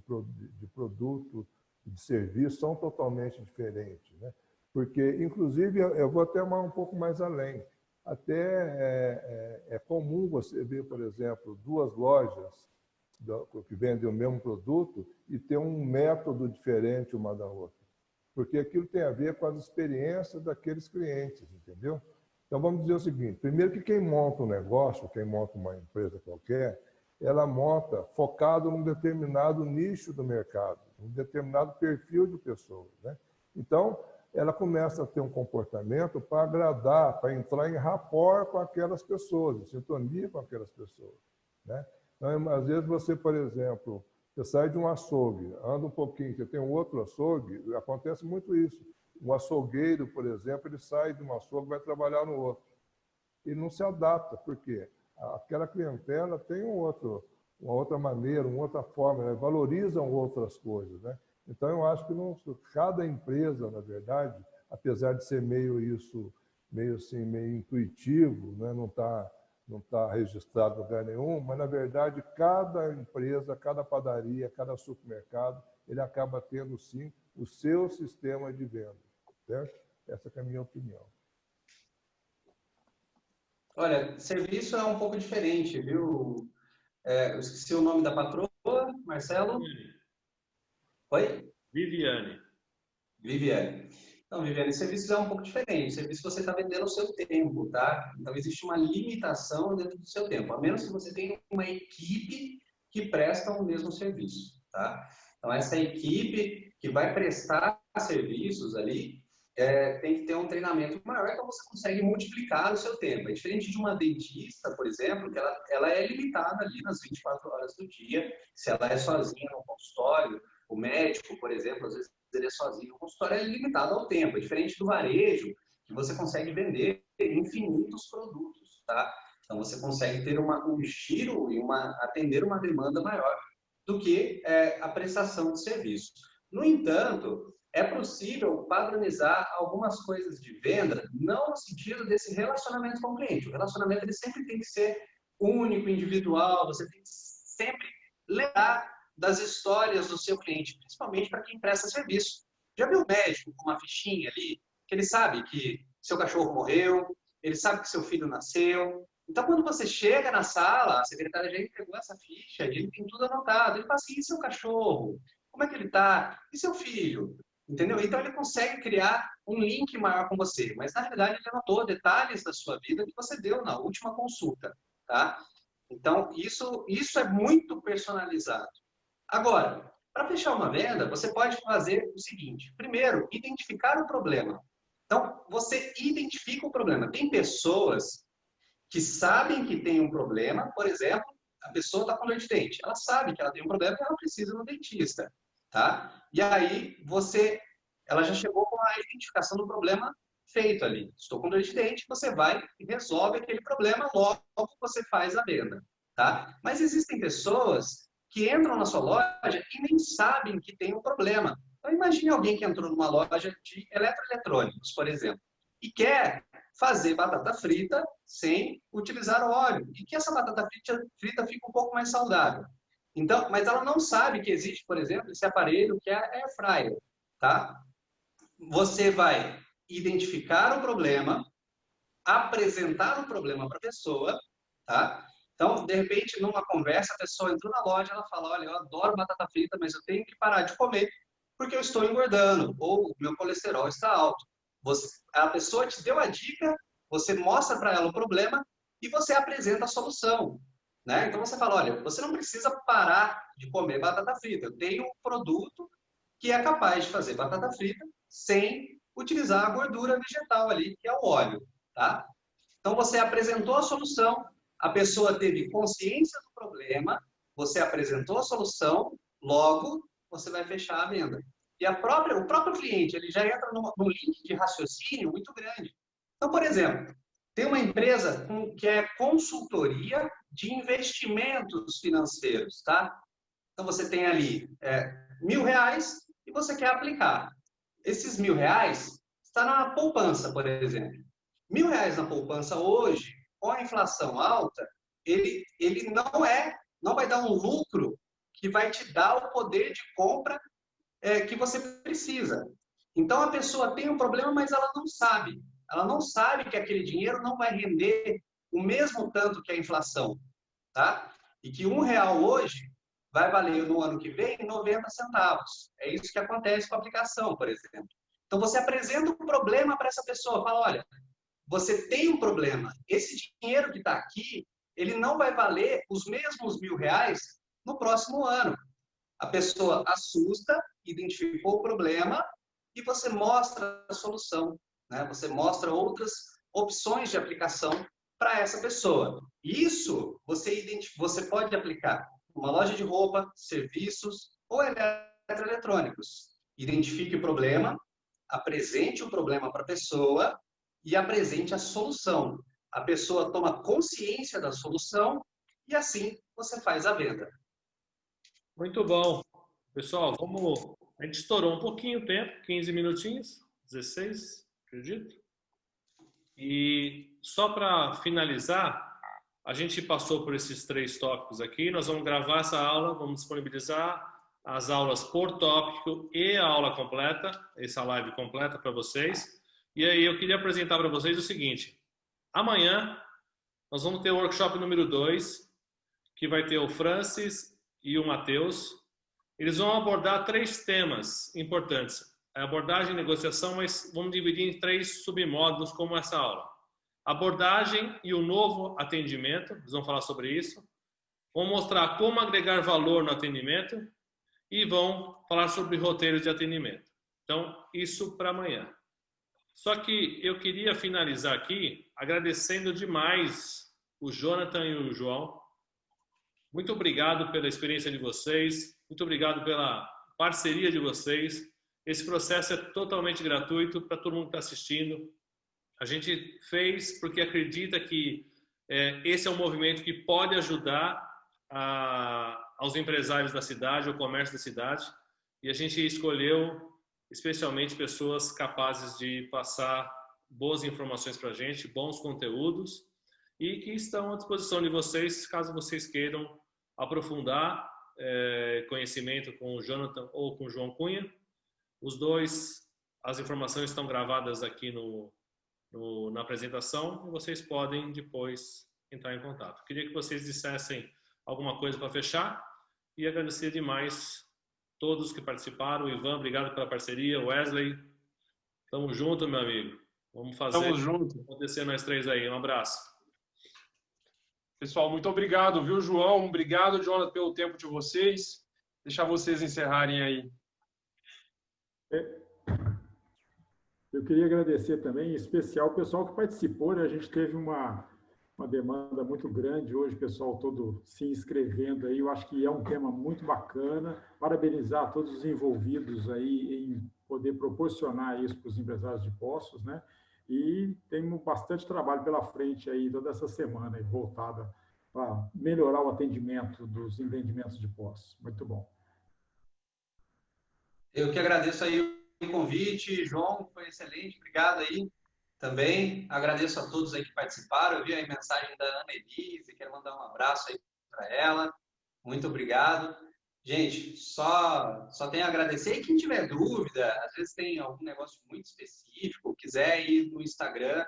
[SPEAKER 2] produto, de serviço, são totalmente diferentes, né? Porque, inclusive, eu vou até um pouco mais além. Até é comum você ver, por exemplo, duas lojas que vendem o mesmo produto e ter um método diferente uma da outra. Porque aquilo tem a ver com as experiências daqueles clientes, entendeu? Então, vamos dizer o seguinte, primeiro que quem monta um negócio, quem monta uma empresa qualquer, ela monta focado num determinado nicho do mercado, um determinado perfil de pessoas, né? Então, ela começa a ter um comportamento para agradar, para entrar em rapport com aquelas pessoas, em sintonia com aquelas pessoas, né? Então, às vezes você, por exemplo, você sai de um açougue, anda um pouquinho, você tem um outro açougue, acontece muito isso. Um açougueiro, por exemplo, ele sai de um açougue e vai trabalhar no outro. E não se adapta, por quê? Aquela clientela tem uma outra maneira, uma outra forma, né? Valorizam outras coisas, né? Então, eu acho que cada empresa, na verdade, apesar de ser meio intuitivo, né? Não tá registrado em lugar nenhum, mas, na verdade, cada empresa, cada padaria, cada supermercado, ele acaba tendo, sim, o seu sistema de venda, certo? Essa é a minha opinião.
[SPEAKER 4] Olha, serviço é um pouco diferente, viu? Eu esqueci o nome da patroa, Marcelo? Oi?
[SPEAKER 1] Viviane.
[SPEAKER 4] Viviane. Então, Viviane, serviços é um pouco diferente. Serviço você está vendendo o seu tempo, tá? Então, existe uma limitação dentro do seu tempo, a menos que você tenha uma equipe que presta o mesmo serviço, tá? Então, essa equipe que vai prestar serviços ali, tem que ter um treinamento maior, então você consegue multiplicar o seu tempo. É diferente de uma dentista, por exemplo, que ela é limitada ali nas 24 horas do dia. Se ela é sozinha no consultório, o médico, por exemplo, às vezes ele é sozinho, o consultório é limitado ao tempo. É diferente do varejo, que você consegue vender infinitos produtos, tá? Então, você consegue ter um giro e atender uma demanda maior do que a prestação de serviço. No entanto, é possível padronizar algumas coisas de venda, não no sentido desse relacionamento com o cliente. O relacionamento ele sempre tem que ser único, individual, você tem que sempre lembrar das histórias do seu cliente, principalmente para quem presta serviço. Já viu o médico com uma fichinha ali, que ele sabe que seu cachorro morreu, ele sabe que seu filho nasceu. Então, quando você chega na sala, a secretária já entregou essa ficha, ele tem tudo anotado. Ele fala assim, e seu cachorro? Como é que ele está? E seu filho? Entendeu? Então, ele consegue criar um link maior com você. Mas, na realidade, ele anotou detalhes da sua vida que você deu na última consulta. Tá? Então, isso é muito personalizado. Agora, para fechar uma venda, você pode fazer o seguinte. Primeiro, identificar o problema. Então, você identifica o problema. Tem pessoas que sabem que tem um problema, por exemplo, a pessoa está com dor de dente. Ela sabe que ela tem um problema e ela precisa ir no dentista. Tá? E aí, ela já chegou com a identificação do problema feito ali. Estou com dor de dente, você vai e resolve aquele problema, logo você faz a venda. Tá? Mas existem pessoas que entram na sua loja e nem sabem que tem um problema. Então, imagine alguém que entrou numa loja de eletroeletrônicos, por exemplo, e quer fazer batata frita sem utilizar óleo. E que essa batata frita fica um pouco mais saudável. Então, mas ela não sabe que existe, por exemplo, esse aparelho que é a Air Fryer. Tá? Você vai identificar o problema, apresentar o problema para a pessoa, tá? Então, de repente, numa conversa, a pessoa entrou na loja, ela fala, olha, eu adoro batata frita, mas eu tenho que parar de comer porque eu estou engordando, ou o meu colesterol está alto. A pessoa te deu a dica, você mostra para ela o problema e você apresenta a solução. Né? Então, você fala, olha, você não precisa parar de comer batata frita. Eu tenho um produto que é capaz de fazer batata frita sem utilizar a gordura vegetal ali, que é o óleo. Tá? Então, você apresentou a solução, a pessoa teve consciência do problema, você apresentou a solução, logo você vai fechar a venda. E o próprio cliente ele já entra num link de raciocínio muito grande. Então, por exemplo, tem uma empresa que é consultoria de investimentos financeiros. Tá? Então, você tem ali R$1.000 e você quer aplicar. Esses R$1.000 está na poupança, por exemplo. R$1.000 na poupança hoje, com a inflação alta, ele não vai dar um lucro que vai te dar o poder de compra que você precisa. Então, a pessoa tem um problema, mas ela não sabe. Ela não sabe que aquele dinheiro não vai render o mesmo tanto que a inflação. Tá? E que R$1 hoje vai valer no ano que vem 90 centavos. É isso que acontece com a aplicação, por exemplo. Então, você apresenta um problema para essa pessoa. Fala, olha, você tem um problema. Esse dinheiro que está aqui, ele não vai valer os mesmos R$1.000 no próximo ano. A pessoa assusta, identificou o problema e você mostra a solução. Né? Você mostra outras opções de aplicação para essa pessoa. Isso você pode aplicar numa loja de roupa, serviços ou eletroeletrônicos. Identifique o problema, apresente o problema para a pessoa e apresente a solução. A pessoa toma consciência da solução e assim você faz a venda.
[SPEAKER 1] Muito bom. Pessoal, a gente estourou um pouquinho o tempo, 15 minutinhos, 16, acredito. E só para finalizar, a gente passou por esses 3 tópicos aqui. Nós vamos gravar essa aula, vamos disponibilizar as aulas por tópico e a aula completa, essa live completa para vocês. E aí eu queria apresentar para vocês o seguinte. Amanhã nós vamos ter o workshop número 2, que vai ter o Francis e o Matheus. Eles vão abordar 3 temas importantes. A abordagem e negociação, mas vamos dividir em 3 submódulos como essa aula. Abordagem e o novo atendimento, eles vão falar sobre isso. Vão mostrar como agregar valor no atendimento e vão falar sobre roteiro de atendimento. Então, isso para amanhã. Só que eu queria finalizar aqui agradecendo demais o Jonathan e o João. Muito obrigado pela experiência de vocês, muito obrigado pela parceria de vocês. Esse processo é totalmente gratuito para todo mundo que está assistindo. A gente fez porque acredita que esse é um movimento que pode ajudar aos empresários da cidade, ao comércio da cidade, e a gente escolheu especialmente pessoas capazes de passar boas informações para a gente, bons conteúdos, e que estão à disposição de vocês, caso vocês queiram aprofundar conhecimento com o Jonathan ou com o João Cunha. Os dois, as informações estão gravadas aqui na apresentação, e vocês podem depois entrar em contato. Queria que vocês dissessem alguma coisa para fechar, e agradecer demais todos que participaram. Ivan, obrigado pela parceria. Wesley, tamo junto, meu amigo. Vamos fazer acontecer nós três aí. Um abraço.
[SPEAKER 3] Pessoal, muito obrigado, viu, João? Obrigado, Jonathan, pelo tempo de vocês. Deixar vocês encerrarem aí.
[SPEAKER 5] Eu queria agradecer também, em especial, o pessoal que participou, né? A gente teve uma demanda muito grande hoje, o pessoal todo se inscrevendo aí. Eu acho que é um tema muito bacana. Parabenizar todos os envolvidos aí em poder proporcionar isso para os empresários de postos, né? E temos bastante trabalho pela frente aí toda essa semana, aí, voltada para melhorar o atendimento dos empreendimentos de postos. Muito bom.
[SPEAKER 4] Eu que agradeço aí o convite, João, foi excelente, obrigado aí também. Agradeço a todos aí que participaram. Eu vi a mensagem da Ana Elise, quero mandar um abraço aí para ela. Muito obrigado. Gente, só tenho a agradecer. E quem tiver dúvida, às vezes tem algum negócio muito específico, quiser ir no Instagram,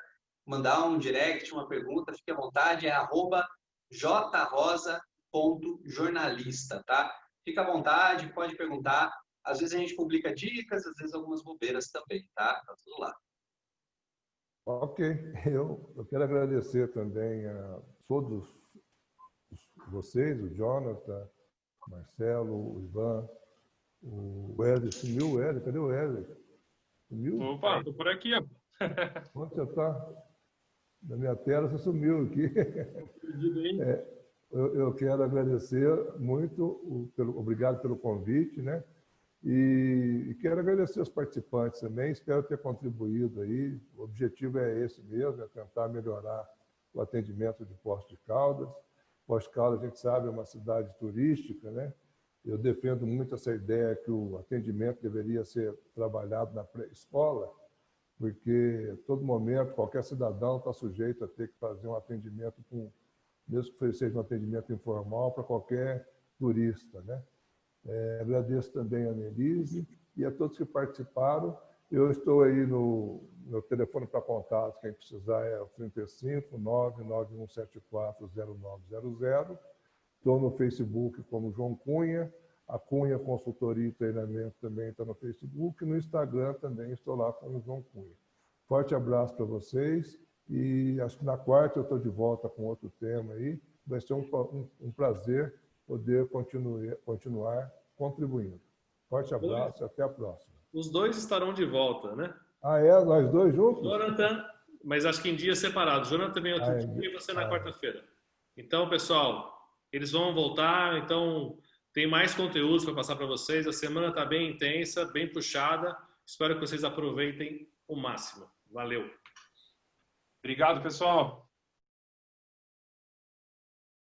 [SPEAKER 4] mandar um direct, uma pergunta, fique à vontade, é @jrosa.jornalista, tá? Fica à vontade, pode perguntar. Às vezes a gente publica dicas, às vezes algumas bobeiras também, tá? Tá tudo lá.
[SPEAKER 2] Ok, eu quero agradecer também a todos vocês, o Jonathan, o Marcelo, o Ivan, o Wesley. Sumiu o Wesley? Cadê o Wesley? Sumiu?
[SPEAKER 3] Opa, tô por aqui.
[SPEAKER 2] Onde você está? Na minha tela você sumiu aqui. Eu quero agradecer muito, obrigado pelo convite, né? E quero agradecer os participantes também, espero ter contribuído aí. O objetivo é esse mesmo, é tentar melhorar o atendimento de Poços de Caldas. Poços de Caldas, a gente sabe, é uma cidade turística, né? Eu defendo muito essa ideia que o atendimento deveria ser trabalhado na pré-escola, porque a todo momento, qualquer cidadão está sujeito a ter que fazer um atendimento, mesmo que seja um atendimento informal, para qualquer turista, né? Agradeço também a Annelise e a todos que participaram. Eu estou aí no meu telefone para contato, quem precisar é o 35 99174 0900. Estou no Facebook como João Cunha, a Cunha Consultoria e Treinamento também está no Facebook, e no Instagram também estou lá como João Cunha. Forte abraço para vocês e acho que na quarta eu estou de volta com outro tema aí. Vai ser um prazer poder continuar contribuindo. Forte abraço e até a próxima.
[SPEAKER 1] Os dois estarão de volta, né?
[SPEAKER 2] Ah, é? Nós dois juntos?
[SPEAKER 1] Jonathan, mas acho que em dias separados. Jonathan vem outro dia e você na quarta-feira. Então, pessoal, eles vão voltar, então tem mais conteúdos para passar para vocês. A semana está bem intensa, bem puxada. Espero que vocês aproveitem o máximo. Valeu.
[SPEAKER 3] Obrigado, pessoal.